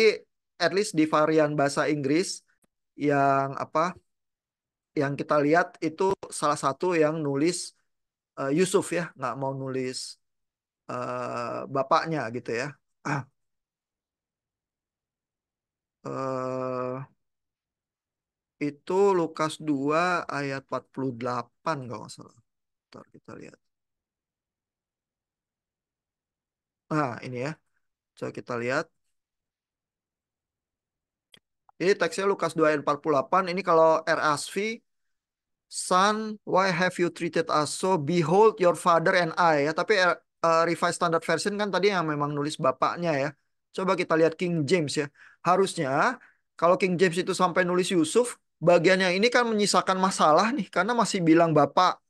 S1: at least di varian bahasa Inggris yang apa? Yang kita lihat itu salah satu yang nulis Yusuf ya, nggak mau nulis bapaknya gitu ya. Ah, eh, itu Lukas 2 ayat 48 kalau nggak salah. Ntar kita lihat. Nah, ini ya. Coba kita lihat. Ini teksnya Lukas 2 ayat 48. Ini kalau RSV, Son, why have you treated us so? Behold your father and I. Ya, tapi Revised Standard Version kan tadi yang memang nulis bapaknya ya. Coba kita lihat King James ya. Harusnya kalau King James itu sampai nulis Yusuf, bagiannya ini kan menyisakan masalah nih. Karena masih bilang bapak,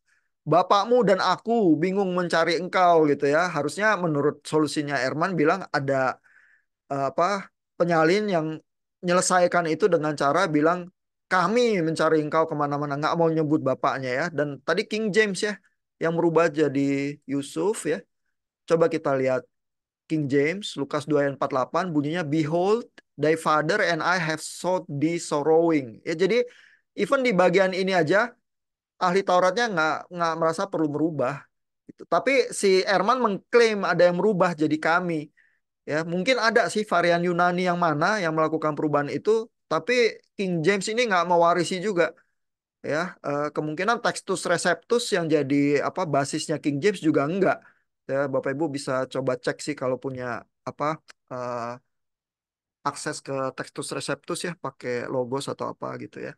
S1: bapakmu dan aku bingung mencari engkau gitu ya. Harusnya menurut solusinya Erman bilang ada apa penyalin yang menyelesaikan itu dengan cara bilang kami mencari engkau kemana-mana, nggak mau nyebut bapaknya ya. Dan tadi King James ya yang merubah jadi Yusuf ya. Coba kita lihat King James Lukas 2 ayat 48 bunyinya behold thy father and I have sought thee sorrowing. Ya jadi even di bagian ini aja ahli Tauratnya nggak merasa perlu merubah. Gitu. Tapi si Erman mengklaim ada yang merubah jadi kami. Ya, mungkin ada sih varian Yunani yang mana yang melakukan perubahan itu, tapi King James ini nggak mewarisi juga. Ya, kemungkinan Textus Receptus yang jadi apa basisnya King James juga enggak. Ya, Bapak Ibu bisa coba cek sih kalau punya apa eh, akses ke Textus Receptus ya, pakai logos atau apa gitu ya.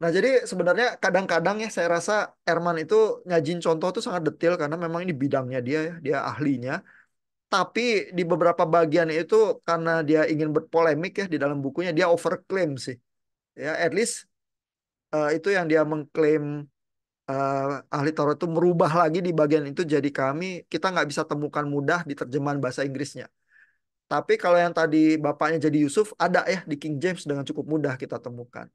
S1: Nah, jadi sebenarnya kadang-kadang ya saya rasa Erman itu nyajin contoh tuh sangat detail karena memang ini bidangnya dia ya, dia ahlinya. Tapi di beberapa bagian itu karena dia ingin berpolemik ya di dalam bukunya dia overclaim sih. Ya, at least itu yang dia mengklaim ahli Taurat itu merubah lagi di bagian itu jadi kita nggak bisa temukan mudah di terjemahan bahasa Inggrisnya. Tapi kalau yang tadi bapaknya jadi Yusuf ada ya di King James dengan cukup mudah kita temukan.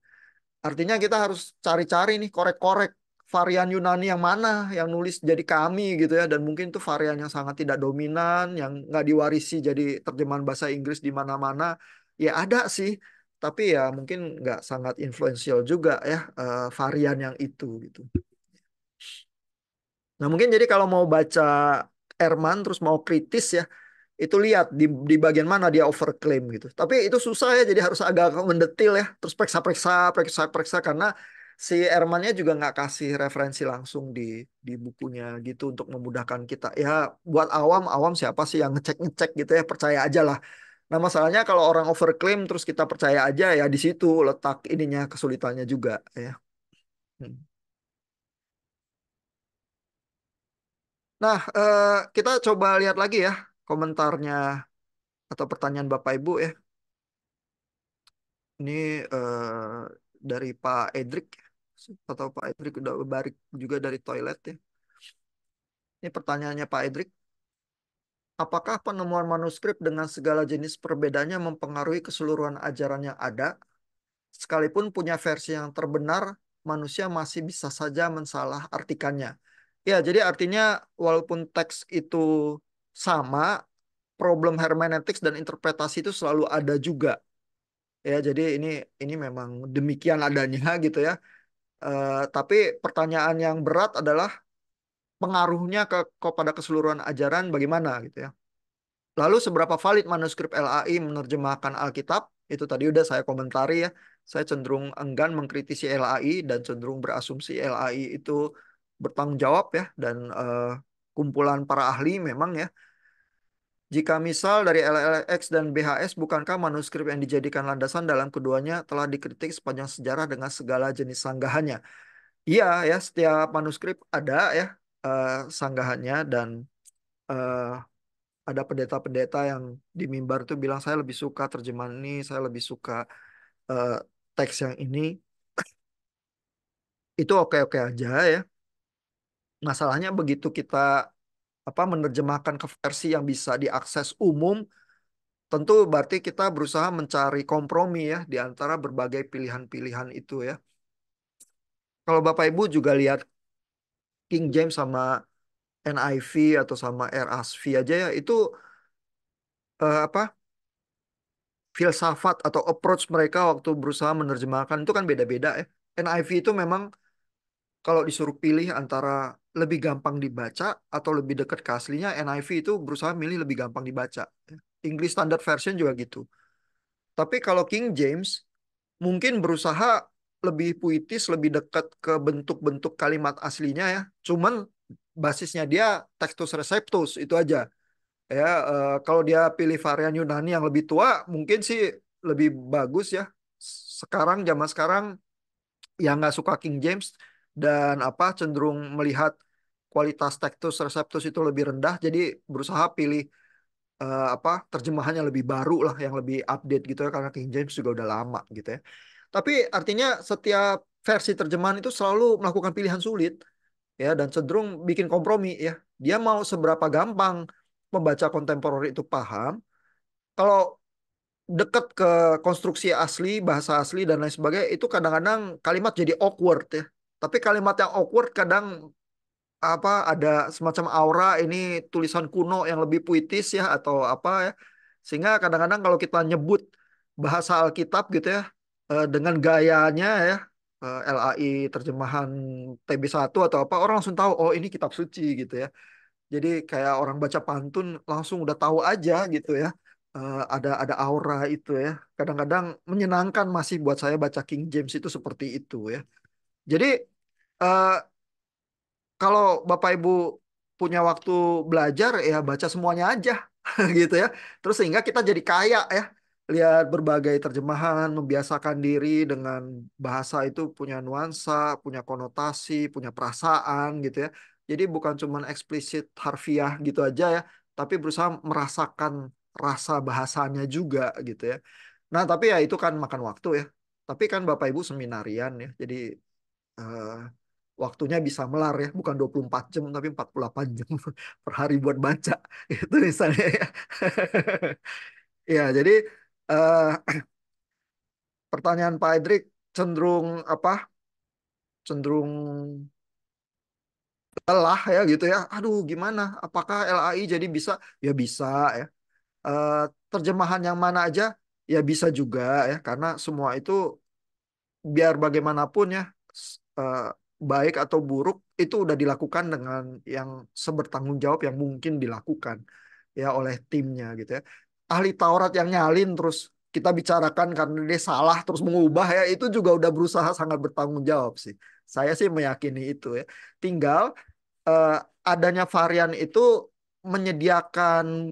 S1: Artinya kita harus cari-cari nih korek-korek varian Yunani yang mana yang nulis jadi kami gitu ya, dan mungkin itu varian yang sangat tidak dominan yang nggak diwarisi jadi terjemahan bahasa Inggris di mana-mana. Ya ada sih, tapi ya mungkin nggak sangat influential juga ya varian yang itu gitu. Nah, mungkin jadi kalau mau baca Erman terus mau kritis ya, itu lihat di bagian mana dia overclaim gitu. Tapi itu susah ya, jadi harus agak mendetil ya. Terus periksa karena si Ermannya juga nggak kasih referensi langsung di bukunya gitu untuk memudahkan kita. Ya buat awam siapa sih yang ngecek-ngecek gitu ya, percaya aja lah. Nah, masalahnya kalau orang overclaim terus kita percaya aja ya, di situ letak ininya kesulitannya juga ya. Hmm. Nah, kita coba lihat lagi ya komentarnya atau pertanyaan Bapak Ibu ya. Ini dari Pak Edric, atau Pak Edric udah balik juga dari toilet ya. Ini pertanyaannya Pak Edric. Apakah penemuan manuskrip dengan segala jenis perbedaannya mempengaruhi keseluruhan ajaran yang ada? Sekalipun punya versi yang terbenar, manusia masih bisa saja mensalah artikannya. Ya, jadi artinya walaupun teks itu sama, problem hermeneutics dan interpretasi itu selalu ada juga. Ya, jadi ini memang demikian adanya gitu ya. Tapi pertanyaan yang berat adalah pengaruhnya kepada keseluruhan ajaran bagaimana gitu ya. Lalu seberapa valid manuskrip LAI menerjemahkan Alkitab? Itu tadi udah saya komentari ya. Saya cenderung enggan mengkritisi LAI dan cenderung berasumsi LAI itu bertanggung jawab ya, dan kumpulan para ahli memang ya. Jika misal dari LLX dan BHS, bukankah manuskrip yang dijadikan landasan dalam keduanya telah dikritik sepanjang sejarah dengan segala jenis sanggahannya? Iya ya, setiap manuskrip ada ya sanggahannya, dan eh, ada pendeta-pendeta yang di mimbar tuh bilang saya lebih suka terjemahan ini, saya lebih suka eh, teks yang ini. Itu oke-oke aja ya. Masalahnya begitu kita menerjemahkan ke versi yang bisa diakses umum, tentu berarti kita berusaha mencari kompromi ya di antara berbagai pilihan-pilihan itu ya. Kalau Bapak Ibu juga lihat King James sama NIV atau sama RSV aja ya, itu filsafat atau approach mereka waktu berusaha menerjemahkan itu kan beda-beda ya. NIV itu memang kalau disuruh pilih antara lebih gampang dibaca atau lebih dekat ke aslinya, NIV itu berusaha milih lebih gampang dibaca. English Standard Version juga gitu. Tapi kalau King James mungkin berusaha lebih puitis, lebih dekat ke bentuk-bentuk kalimat aslinya ya. Cuman basisnya dia Textus Receptus itu aja. Ya, kalau dia pilih varian Yunani yang lebih tua, mungkin sih lebih bagus ya. Zaman sekarang yang nggak suka King James dan cenderung melihat kualitas Textus Receptus itu lebih rendah, jadi berusaha pilih terjemahan yang lebih baru lah, yang lebih update gitu ya, karena King James juga udah lama gitu ya. Tapi artinya setiap versi terjemahan itu selalu melakukan pilihan sulit ya, dan cenderung bikin kompromi ya. Dia mau seberapa gampang pembaca kontemporer itu paham. Kalau dekat ke konstruksi asli, bahasa asli dan lain sebagainya, itu kadang-kadang kalimat jadi awkward ya. Tapi kalimat yang awkward kadang ada semacam aura ini tulisan kuno yang lebih puitis ya, atau apa ya. Sehingga kadang-kadang kalau kita nyebut bahasa Alkitab gitu ya, dengan gayanya ya, LAI terjemahan TB1 atau apa, orang langsung tahu oh ini kitab suci gitu ya. Jadi kayak orang baca pantun langsung udah tahu aja gitu ya. Ada aura itu ya. Kadang-kadang menyenangkan masih buat saya baca King James itu seperti itu ya. Jadi eh, kalau Bapak Ibu punya waktu belajar ya baca semuanya aja gitu ya. Terus sehingga kita jadi kaya ya. Lihat berbagai terjemahan, membiasakan diri dengan bahasa itu punya nuansa, punya konotasi, punya perasaan gitu ya. Jadi bukan cuma eksplisit harfiah gitu aja ya, tapi berusaha merasakan rasa bahasanya juga gitu ya. Nah, tapi ya itu kan makan waktu ya. Tapi kan Bapak Ibu seminarian ya. Jadi eh, waktunya bisa melar ya, bukan 24 jam tapi 48 jam per hari buat baca itu misalnya ya. Ya, jadi eh, pertanyaan Pak Edric cenderung apa? Cenderung lelah ya gitu ya. Aduh, gimana? Apakah LAI jadi bisa? Ya bisa ya. Eh, Terjemahan yang mana aja? Ya bisa juga ya, karena semua itu biar bagaimanapun ya, baik atau buruk itu udah dilakukan dengan yang sebertanggung jawab yang mungkin dilakukan ya oleh timnya gitu ya. Ahli Taurat yang nyalin terus kita bicarakan karena dia salah terus mengubah ya, itu juga udah berusaha sangat bertanggung jawab sih. Saya sih meyakini itu ya. Tinggal eh, adanya varian itu menyediakan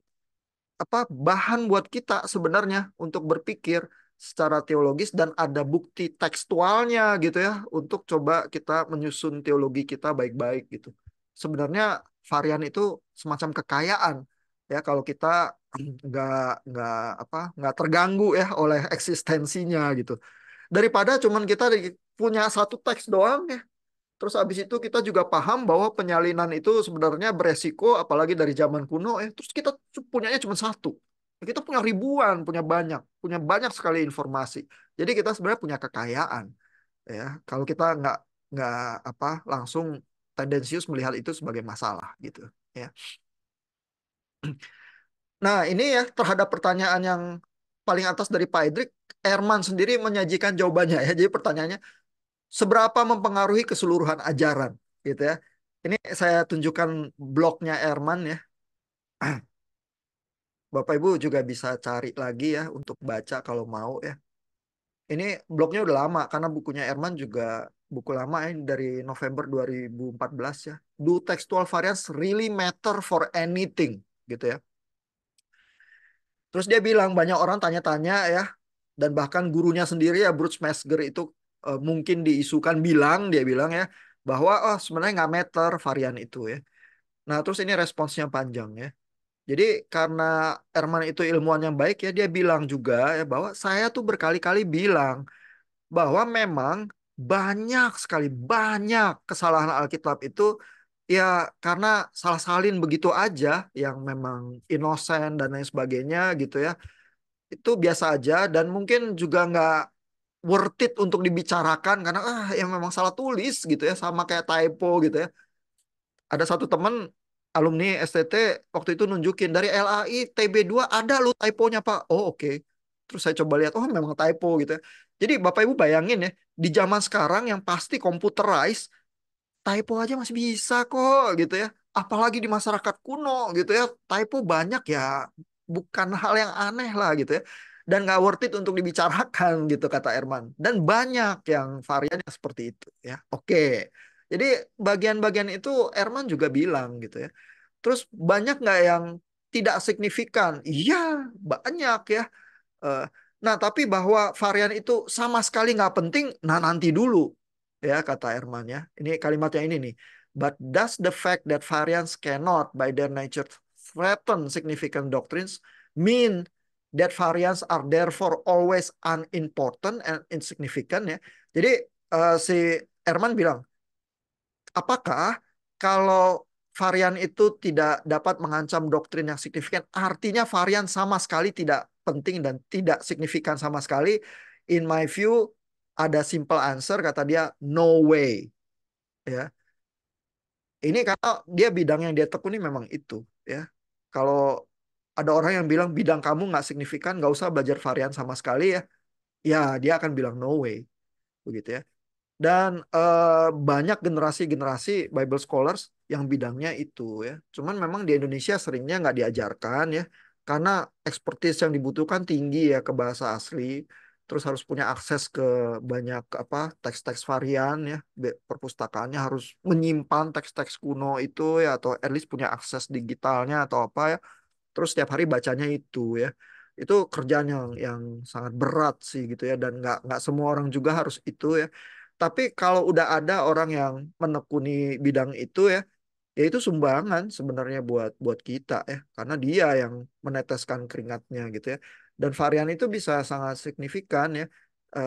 S1: bahan buat kita sebenarnya untuk berpikir secara teologis dan ada bukti tekstualnya gitu ya untuk coba kita menyusun teologi kita baik-baik gitu. Sebenarnya varian itu semacam kekayaan ya kalau kita nggak nggak nggak terganggu ya oleh eksistensinya gitu. Daripada cuman kita punya satu teks doang ya. Terus habis itu kita juga paham bahwa penyalinan itu sebenarnya beresiko, apalagi dari zaman kuno ya. Terus kita punyanya cuma satu. Kita punya ribuan, punya banyak sekali informasi. Jadi kita sebenarnya punya kekayaan ya. Kalau kita nggak langsung tendensius melihat itu sebagai masalah gitu ya. Nah ini ya terhadap pertanyaan yang paling atas dari Pak Edric, Erman sendiri menyajikan jawabannya ya. Jadi pertanyaannya, seberapa mempengaruhi keseluruhan ajaran gitu ya. Ini saya tunjukkan blognya Erman ya. Bapak Ibu juga bisa cari lagi ya untuk baca kalau mau ya. Ini blognya udah lama karena bukunya Erman juga buku lama ini dari November 2014 ya. Do textual variants really matter for anything gitu ya. Terus dia bilang banyak orang tanya-tanya ya, dan bahkan gurunya sendiri ya Bruce Metzger itu mungkin diisukan dia bilang ya bahwa oh sebenarnya nggak meter varian itu ya. Nah terus ini responsnya panjang ya. Jadi karena Erman itu ilmuwan yang baik ya, dia bilang juga ya bahwa saya tuh berkali-kali bilang bahwa memang banyak kesalahan Alkitab itu ya karena salah salin begitu aja yang memang inosen dan lain sebagainya gitu ya. Itu biasa aja dan mungkin juga nggak worth it untuk dibicarakan karena yang memang salah tulis gitu ya, sama kayak typo gitu ya. Ada satu teman alumni STT waktu itu nunjukin dari LAI TB2 ada lu typonya Pak. Oh oke. Terus saya coba lihat, oh memang typo gitu ya. Jadi Bapak Ibu bayangin ya, di zaman sekarang yang pasti computerized, typo aja masih bisa kok gitu ya. Apalagi di masyarakat kuno gitu ya, typo banyak ya, bukan hal yang aneh lah gitu ya. Dan nggak worth it untuk dibicarakan gitu kata Erman. Dan banyak yang varian yang seperti itu ya. Oke. Jadi bagian-bagian itu Erman juga bilang gitu ya. Terus banyak nggak yang tidak signifikan? Iya, banyak ya. Eh, Nah, tapi bahwa varian itu sama sekali nggak penting, nah nanti dulu, ya kata Erman ya. Ini kalimatnya ini nih. But does the fact that variants cannot, by their nature, threaten significant doctrines, mean that variants are therefore always unimportant and insignificant ya? Jadi si Erman bilang, apakah kalau varian itu tidak dapat mengancam doktrin yang signifikan, artinya varian sama sekali tidak penting dan tidak signifikan sama sekali? In my view, ada simple answer, kata dia, no way. Ya, ini karena dia bidang yang dia tekuni memang itu. Ya, kalau ada orang yang bilang bidang kamu nggak signifikan, nggak usah belajar varian sama sekali ya, ya dia akan bilang no way, begitu ya. Dan banyak generasi-generasi Bible scholars yang bidangnya itu ya. Cuman memang di Indonesia seringnya nggak diajarkan ya. Karena expertise yang dibutuhkan tinggi ya ke bahasa asli. Terus harus punya akses ke banyak teks-teks varian ya. Perpustakaannya harus menyimpan teks-teks kuno itu ya. Atau at least punya akses digitalnya atau apa ya. Terus setiap hari bacanya itu ya. Itu kerjaan yang sangat berat sih gitu ya, dan nggak semua orang juga harus itu ya. Tapi kalau udah ada orang yang menekuni bidang itu ya, ya itu sumbangan sebenarnya buat buat kita ya, karena dia yang meneteskan keringatnya gitu ya. Dan varian itu bisa sangat signifikan ya,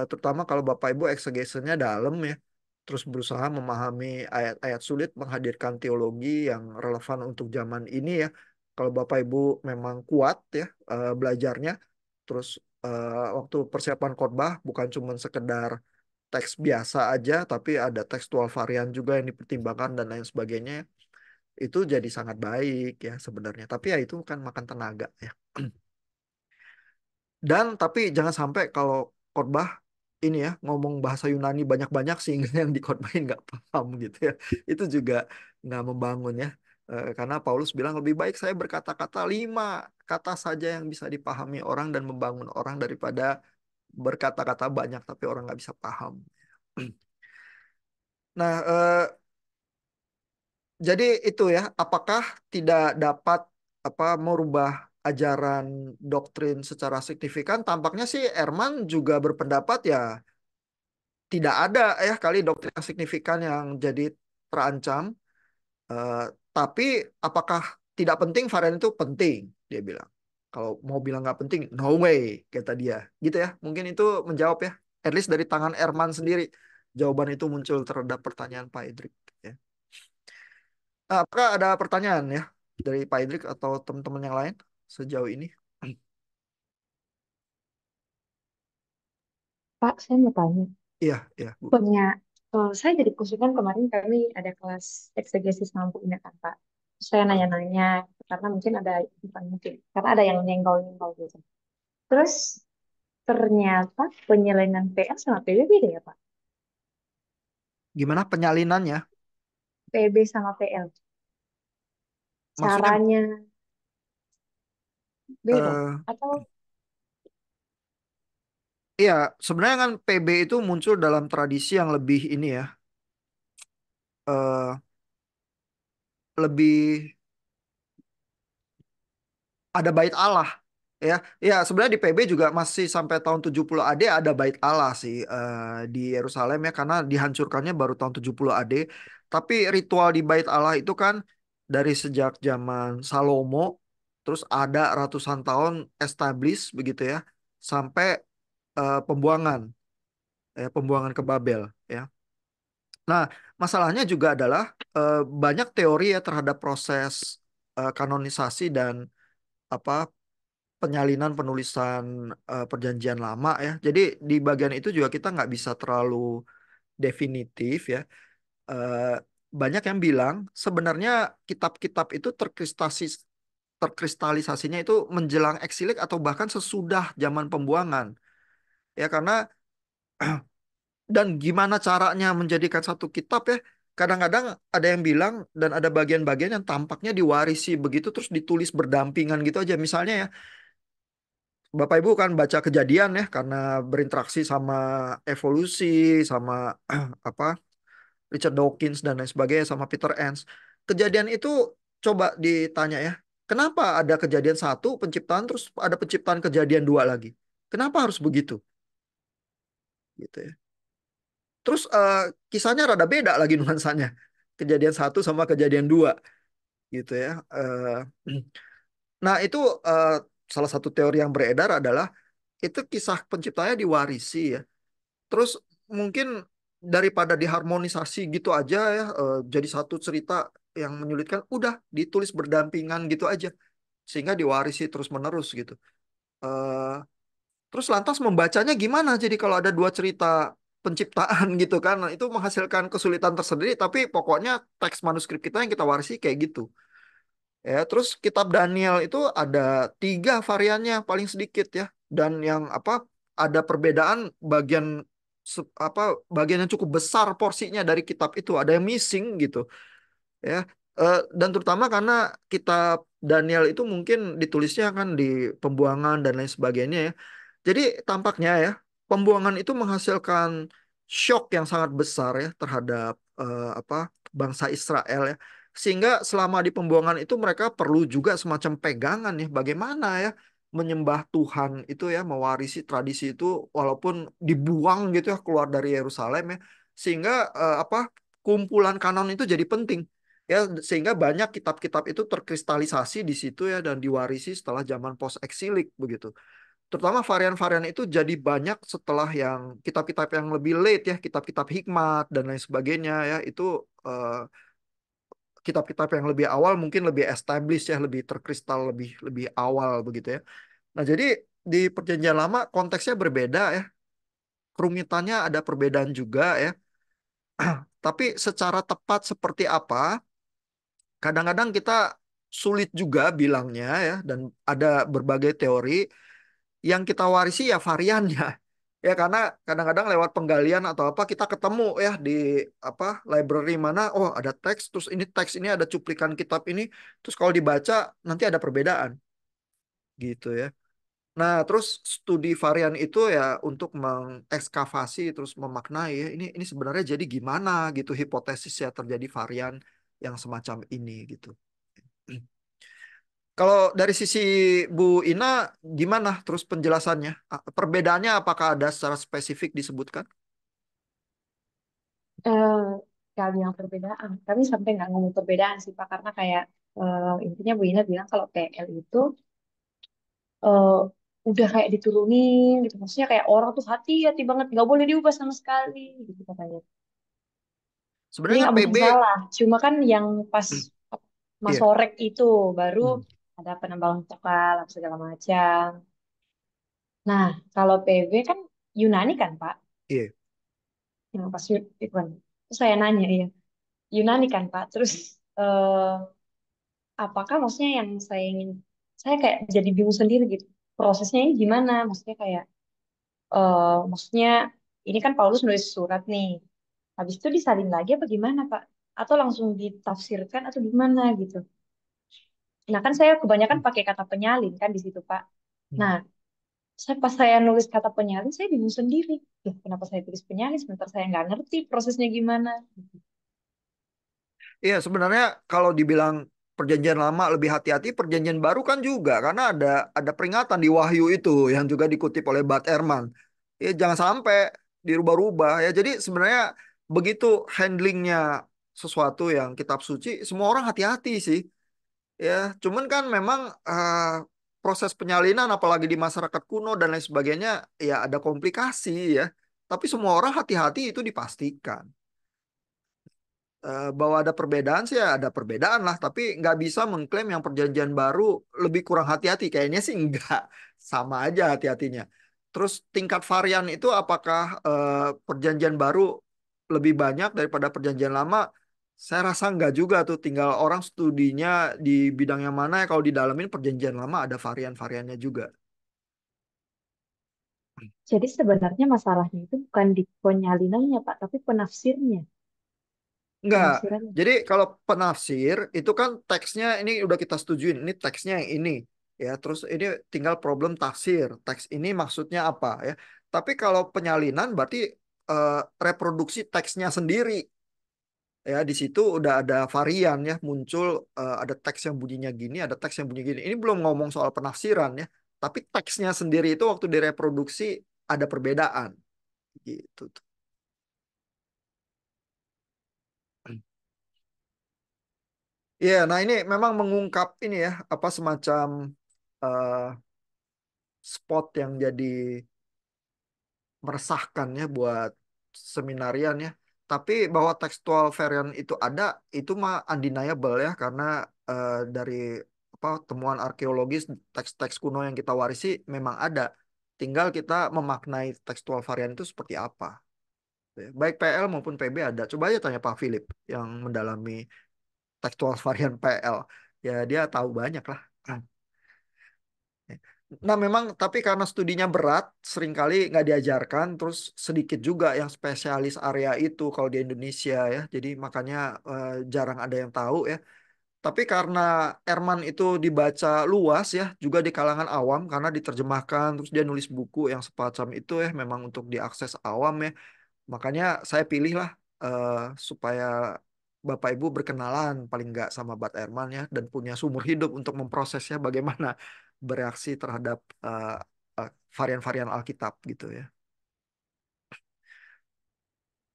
S1: terutama kalau Bapak Ibu eksegesinya dalam ya. terus berusaha memahami ayat-ayat sulit, menghadirkan teologi yang relevan untuk zaman ini ya. Kalau Bapak Ibu memang kuat ya belajarnya, terus waktu persiapan khotbah bukan cuma sekedar teks biasa aja, tapi ada tekstual varian juga yang dipertimbangkan dan lain sebagainya, itu jadi sangat baik ya sebenarnya. Tapi ya itu kan makan tenaga ya. Dan tapi jangan sampai kalau khotbah ini ya ngomong bahasa Yunani banyak-banyak sehingga yang dikhotbahin nggak paham gitu ya. Itu juga nggak membangun ya. Karena Paulus bilang lebih baik saya berkata-kata 5 kata saja yang bisa dipahami orang dan membangun orang daripada berkata-kata banyak tapi orang nggak bisa paham. Nah, jadi itu ya, apakah tidak dapat merubah ajaran doktrin secara signifikan? Tampaknya sih Erman juga berpendapat ya tidak ada ya kali doktrin yang signifikan yang jadi terancam. Eh, tapi apakah tidak penting? Varian itu penting, dia bilang. Kalau mau bilang nggak penting, no way, kata dia. Gitu ya, mungkin itu menjawab ya. At least dari tangan Erman sendiri, jawaban itu muncul terhadap pertanyaan Pak Idrik. Ya. Apakah ada pertanyaan ya dari Pak Idrik atau teman-teman yang lain sejauh ini?
S2: Pak, saya mau tanya.
S1: Iya, iya, Bu.
S2: Punya, saya jadi khususkan kemarin kami ada kelas eksegesis mampu ini kan Pak. Saya nanya-nanya karena mungkin ada bukan mungkin karena ada yang nyenggol-nyenggol gitu. Terus ternyata penyelesaian PL sama PB beda ya Pak.
S1: Gimana penyalinannya?
S2: PB sama PL
S1: Maksudnya
S2: caranya beda
S1: eh
S2: atau
S1: iya, sebenarnya kan PB itu muncul dalam tradisi yang lebih ini ya, eh lebih ada bait Allah ya. Ya, sebenarnya di PB juga masih sampai tahun 70 AD ada bait Allah sih di Yerusalem ya karena dihancurkannya baru tahun 70 AD. Tapi ritual di bait Allah itu kan dari sejak zaman Salomo terus ada ratusan tahun establish begitu ya sampai pembuangan pembuangan ke Babel ya. Nah, masalahnya juga adalah banyak teori ya terhadap proses kanonisasi dan apa penyalinan penulisan perjanjian lama ya. Jadi di bagian itu juga kita nggak bisa terlalu definitif ya. Eh, banyak yang bilang sebenarnya kitab-kitab itu terkristalisasinya itu menjelang eksilik atau bahkan sesudah zaman pembuangan. Ya karena dan gimana caranya menjadikan satu kitab ya. Kadang-kadang ada yang bilang dan ada bagian-bagian yang tampaknya diwarisi begitu terus ditulis berdampingan gitu aja. Misalnya ya Bapak Ibu kan baca Kejadian ya karena berinteraksi sama evolusi sama apa Richard Dawkins dan lain sebagainya sama Peter Enns. Kejadian itu coba ditanya ya, kenapa ada kejadian satu penciptaan terus ada penciptaan kejadian dua lagi? Kenapa harus begitu? Gitu ya. Terus kisahnya rada beda lagi nuansanya. Kejadian satu sama kejadian dua gitu ya. Nah itu eh, salah satu teori yang beredar adalah itu kisah penciptanya diwarisi ya. Terus mungkin daripada diharmonisasi gitu aja ya, jadi satu cerita yang menyulitkan, udah ditulis berdampingan gitu aja, sehingga diwarisi terus-menerus gitu. Eh, terus lantas membacanya gimana? Jadi kalau ada dua cerita penciptaan gitu kan, nah, itu menghasilkan kesulitan tersendiri. Tapi pokoknya teks manuskrip kita yang kita warisi kayak gitu. Ya, terus kitab Daniel itu ada 3 variannya paling sedikit ya, dan yang ada perbedaan bagian apa bagian yang cukup besar porsinya dari kitab itu ada yang missing gitu ya. Dan terutama karena kitab Daniel itu mungkin ditulisnya kan di pembuangan dan lain sebagainya ya. Jadi tampaknya ya pembuangan itu menghasilkan shock yang sangat besar ya terhadap bangsa Israel ya. Sehingga selama di pembuangan itu mereka perlu juga semacam pegangan ya bagaimana ya menyembah Tuhan itu ya mewarisi tradisi itu walaupun dibuang gitu ya keluar dari Yerusalem ya. Sehingga kumpulan kanon itu jadi penting ya sehingga banyak kitab-kitab itu terkristalisasi di situ ya dan diwarisi setelah zaman post eksilik begitu. terutama varian-varian itu jadi banyak setelah yang kitab-kitab yang lebih late ya, kitab-kitab hikmat dan lain sebagainya ya, itu eh, kitab-kitab yang lebih awal mungkin lebih established ya, lebih terkristal, lebih lebih awal begitu ya. Nah, jadi di Perjanjian Lama konteksnya berbeda ya, kerumitannya ada perbedaan juga ya. Tapi secara tepat seperti apa, kadang-kadang kita sulit juga bilangnya ya, dan ada berbagai teori yang kita warisi ya variannya. Ya karena kadang-kadang lewat penggalian atau apa kita ketemu ya di apa library mana, oh ada teks, terus ini teks ini ada cuplikan kitab ini, terus kalau dibaca nanti ada perbedaan gitu ya. Nah, terus studi varian itu ya untuk mengekskavasi terus memaknai ya, ini sebenarnya jadi gimana gitu hipotesisnya terjadi varian yang semacam ini gitu. Kalau dari sisi Bu Ina gimana terus penjelasannya? Perbedaannya apakah ada secara spesifik disebutkan?
S2: Eh, Gak bilang perbedaan, tapi sampai nggak ngomong perbedaan sih Pak, karena kayak intinya Bu Ina bilang kalau PL itu eh, udah kayak diturunin gitu, maksudnya kayak orang tuh hati-hati banget, nggak boleh diubah sama sekali gitu katanya. Jadi
S1: Sebenarnya kan
S2: nggak
S1: PB,
S2: mungkin salah, cuma kan yang pas
S1: iya.
S2: Masorek itu baru
S1: Hmm,
S2: ada penambahan vokal apa segala macam. Nah, kalau PB kan Yunani kan Pak,
S1: iya.
S2: yang pas itu kan. Terus saya nanya ya, Yunani kan Pak, terus eh, apakah maksudnya yang saya ingin, saya kayak jadi bingung sendiri gitu. Prosesnya ini gimana? Maksudnya kayak, maksudnya ini kan Paulus nulis surat nih. Habis itu disalin lagi apa gimana Pak? Atau langsung ditafsirkan atau gimana gitu. Nah kan saya kebanyakan
S1: Hmm,
S2: pakai kata penyalin kan di situ Pak.
S1: hmm.
S2: Nah, pas saya nulis kata penyalin, saya bingung sendiri. Loh, kenapa saya tulis penyalin sementara saya nggak ngerti prosesnya gimana?
S1: Iya, sebenarnya kalau dibilang perjanjian lama lebih hati-hati, perjanjian baru kan juga karena ada peringatan di Wahyu itu yang juga dikutip oleh Bart Ehrman. Ya jangan sampai dirubah-rubah ya. Jadi sebenarnya begitu handlingnya sesuatu yang kitab suci, semua orang hati-hati sih. Ya, cuman kan memang proses penyalinan apalagi di masyarakat kuno dan lain sebagainya ya ada komplikasi ya. Tapi semua orang hati-hati itu dipastikan. Bahwa ada perbedaan sih ya ada perbedaan lah, tapi nggak bisa mengklaim yang perjanjian baru lebih kurang hati-hati. Kayaknya sih nggak, sama aja hati-hatinya. Terus tingkat varian itu apakah perjanjian baru lebih banyak daripada perjanjian lama? Saya rasa nggak juga tuh, tinggal orang studinya di bidang yang mana ya. Kalau didalamin perjanjian lama ada varian-variannya juga.
S2: Jadi sebenarnya masalahnya itu bukan di penyalinannya Pak, tapi penafsirnya.
S1: Enggak.
S2: Penafsirannya.
S1: Jadi kalau penafsir itu kan teksnya ini udah kita setujuin, ini teksnya yang ini ya. Terus ini tinggal problem tafsir. Teks ini maksudnya apa ya. Tapi kalau penyalinan berarti eh, reproduksi teksnya sendiri ya. Di situ udah ada varian ya, muncul ada teks yang bunyinya gini, ada teks yang bunyi gini. Ini belum ngomong soal penafsiran ya. Tapi teksnya sendiri itu waktu direproduksi ada perbedaan gitu. Iya, nah ini memang mengungkap ini ya, apa semacam eh, spot yang jadi meresahkan ya buat seminarian ya. Tapi bahwa tekstual variant itu ada, itu mah undeniable ya, karena dari apa temuan arkeologis teks-teks kuno yang kita warisi memang ada. Tinggal kita memaknai tekstual varian itu seperti apa. Ya, baik PL maupun PB ada. Coba aja tanya Pak Philip yang mendalami tekstual varian PL. Ya dia tahu banyak lah. Nah, memang tapi karena studinya berat, seringkali nggak diajarkan, terus sedikit juga yang spesialis area itu kalau di Indonesia ya. Jadi makanya jarang ada yang tahu ya. Tapi karena Erman itu dibaca luas ya, juga di kalangan awam karena diterjemahkan, terus dia nulis buku yang semacam itu ya, memang untuk diakses awam ya. Makanya saya pilih lah eh, supaya Bapak Ibu berkenalan paling nggak sama Bart Ehrman ya dan punya sumur hidup untuk memprosesnya bagaimana bereaksi terhadap eh, varian-varian Alkitab gitu ya.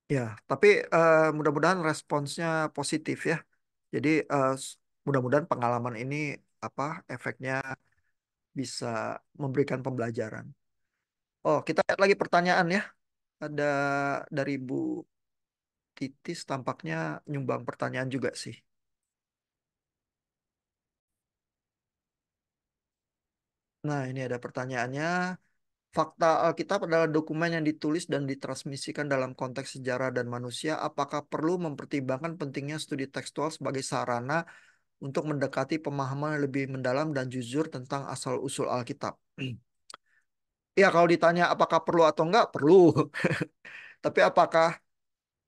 S1: Ya, tapi mudah-mudahan responsnya positif ya. Jadi mudah-mudahan pengalaman ini apa efeknya bisa memberikan pembelajaran. Oh, kita lihat lagi pertanyaan ya. Ada dari Bu Titis tampaknya nyumbang pertanyaan juga sih. Nah, ini ada pertanyaannya. Fakta Alkitab adalah dokumen yang ditulis dan ditransmisikan dalam konteks sejarah dan manusia. Apakah perlu mempertimbangkan pentingnya studi tekstual sebagai sarana untuk mendekati pemahaman yang lebih mendalam dan jujur tentang asal-usul Alkitab? Ya, kalau ditanya apakah perlu atau enggak, perlu. Tapi apakah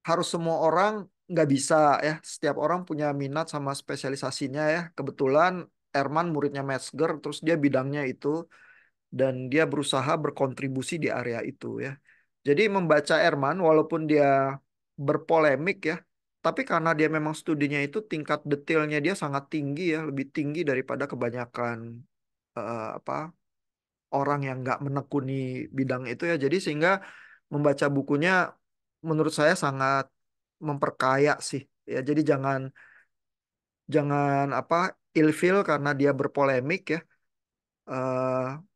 S1: harus semua orang? Nggak bisa ya. Setiap orang punya minat sama spesialisasinya ya. Kebetulan Erman muridnya Metzger, terus dia bidangnya itu. Dan dia berusaha berkontribusi di area itu ya. Jadi membaca Erman walaupun dia berpolemik ya, tapi karena dia memang studinya itu tingkat detailnya dia sangat tinggi ya, lebih tinggi daripada kebanyakan apa orang yang nggak menekuni bidang itu ya. Jadi sehingga membaca bukunya menurut saya sangat memperkaya sih ya. Jadi jangan jangan apa ilfil karena dia berpolemik ya. Eh,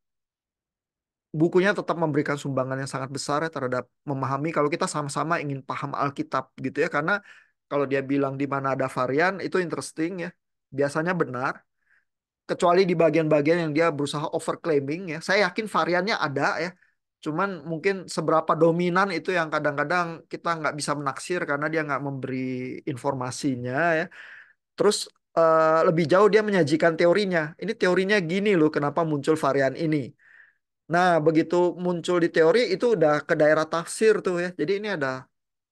S1: Bukunya tetap memberikan sumbangan yang sangat besar ya terhadap memahami kalau kita sama-sama ingin paham Alkitab gitu ya, karena kalau dia bilang di mana ada varian itu interesting ya, biasanya benar kecuali di bagian-bagian yang dia berusaha overclaiming ya, saya yakin variannya ada ya, cuman mungkin seberapa dominan itu yang kadang-kadang kita nggak bisa menaksir karena dia nggak memberi informasinya ya. Terus lebih jauh dia menyajikan teorinya, ini teorinya gini loh kenapa muncul varian ini. Nah, begitu muncul di teori itu udah ke daerah tafsir tuh ya. Jadi ini ada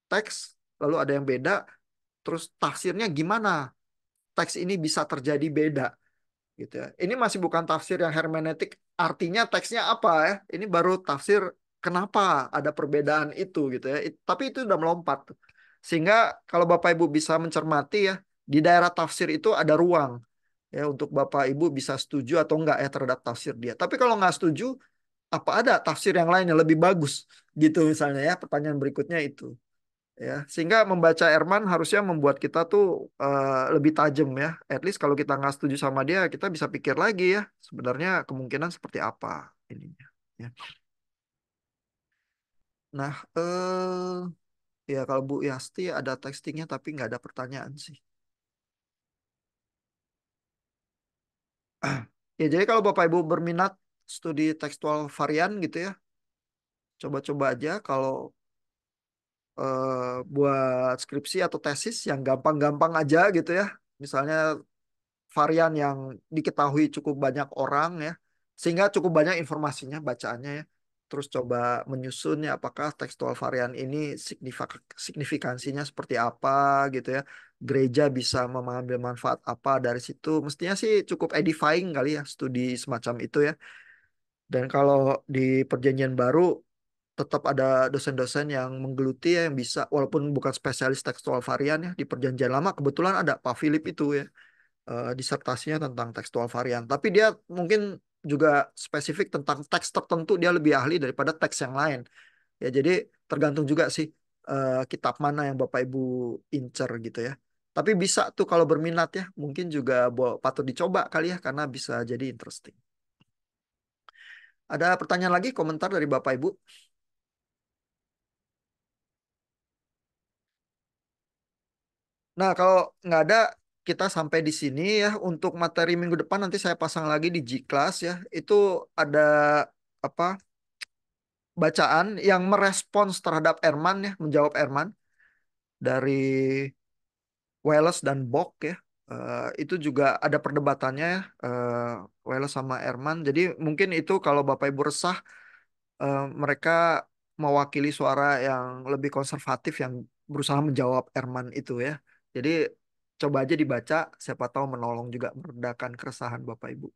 S1: teks, lalu ada yang beda, terus tafsirnya gimana? Teks ini bisa terjadi beda gitu ya. Ini masih bukan tafsir yang hermeneutik, artinya teksnya apa ya? Ini baru tafsir kenapa ada perbedaan itu gitu ya. Tapi itu udah melompat tuh. Sehingga kalau Bapak Ibu bisa mencermati ya, di daerah tafsir itu ada ruang ya untuk Bapak Ibu bisa setuju atau enggak ya terhadap tafsir dia. Tapi kalau nggak setuju, apa ada tafsir yang lain yang lebih bagus gitu misalnya ya, pertanyaan berikutnya itu ya, sehingga membaca Erman harusnya membuat kita tuh lebih tajam ya, at least kalau kita nggak setuju sama dia kita bisa pikir lagi ya sebenarnya kemungkinan seperti apa ininya ya. Nah ya kalau Bu Yasti ada textingnya tapi nggak ada pertanyaan sih. Ya jadi kalau Bapak Ibu berminat studi tekstual varian gitu ya, coba-coba aja kalau buat skripsi atau tesis yang gampang-gampang aja gitu ya. Misalnya varian yang diketahui cukup banyak orang ya, sehingga cukup banyak informasinya, bacaannya ya. Terus coba menyusun ya apakah tekstual varian ini signifikansinya seperti apa gitu ya. Gereja bisa mengambil manfaat apa dari situ. Mestinya sih cukup edifying kali ya studi semacam itu ya. Dan kalau di perjanjian baru tetap ada dosen-dosen yang menggeluti ya yang bisa walaupun bukan spesialis tekstual varian ya, di perjanjian lama kebetulan ada Pak Philip itu ya, disertasinya tentang tekstual varian tapi dia mungkin juga spesifik tentang teks tertentu, dia lebih ahli daripada teks yang lain ya. Jadi tergantung juga sih kitab mana yang Bapak Ibu incer gitu ya, tapi bisa tuh kalau berminat ya mungkin juga patut dicoba kali ya karena bisa jadi interesting. Ada pertanyaan lagi, komentar dari Bapak Ibu? Nah, kalau nggak ada, kita sampai di sini ya. Untuk materi minggu depan nanti saya pasang lagi di G-Class ya. Itu ada apa bacaan yang merespons terhadap Erman ya, menjawab Erman dari Welles dan Bock ya. Itu juga ada perdebatannya ya, Welles sama Erman. Jadi mungkin itu kalau Bapak Ibu resah, mereka mewakili suara yang lebih konservatif yang berusaha menjawab Erman itu ya. Jadi coba aja dibaca, siapa tahu menolong juga meredakan keresahan Bapak Ibu.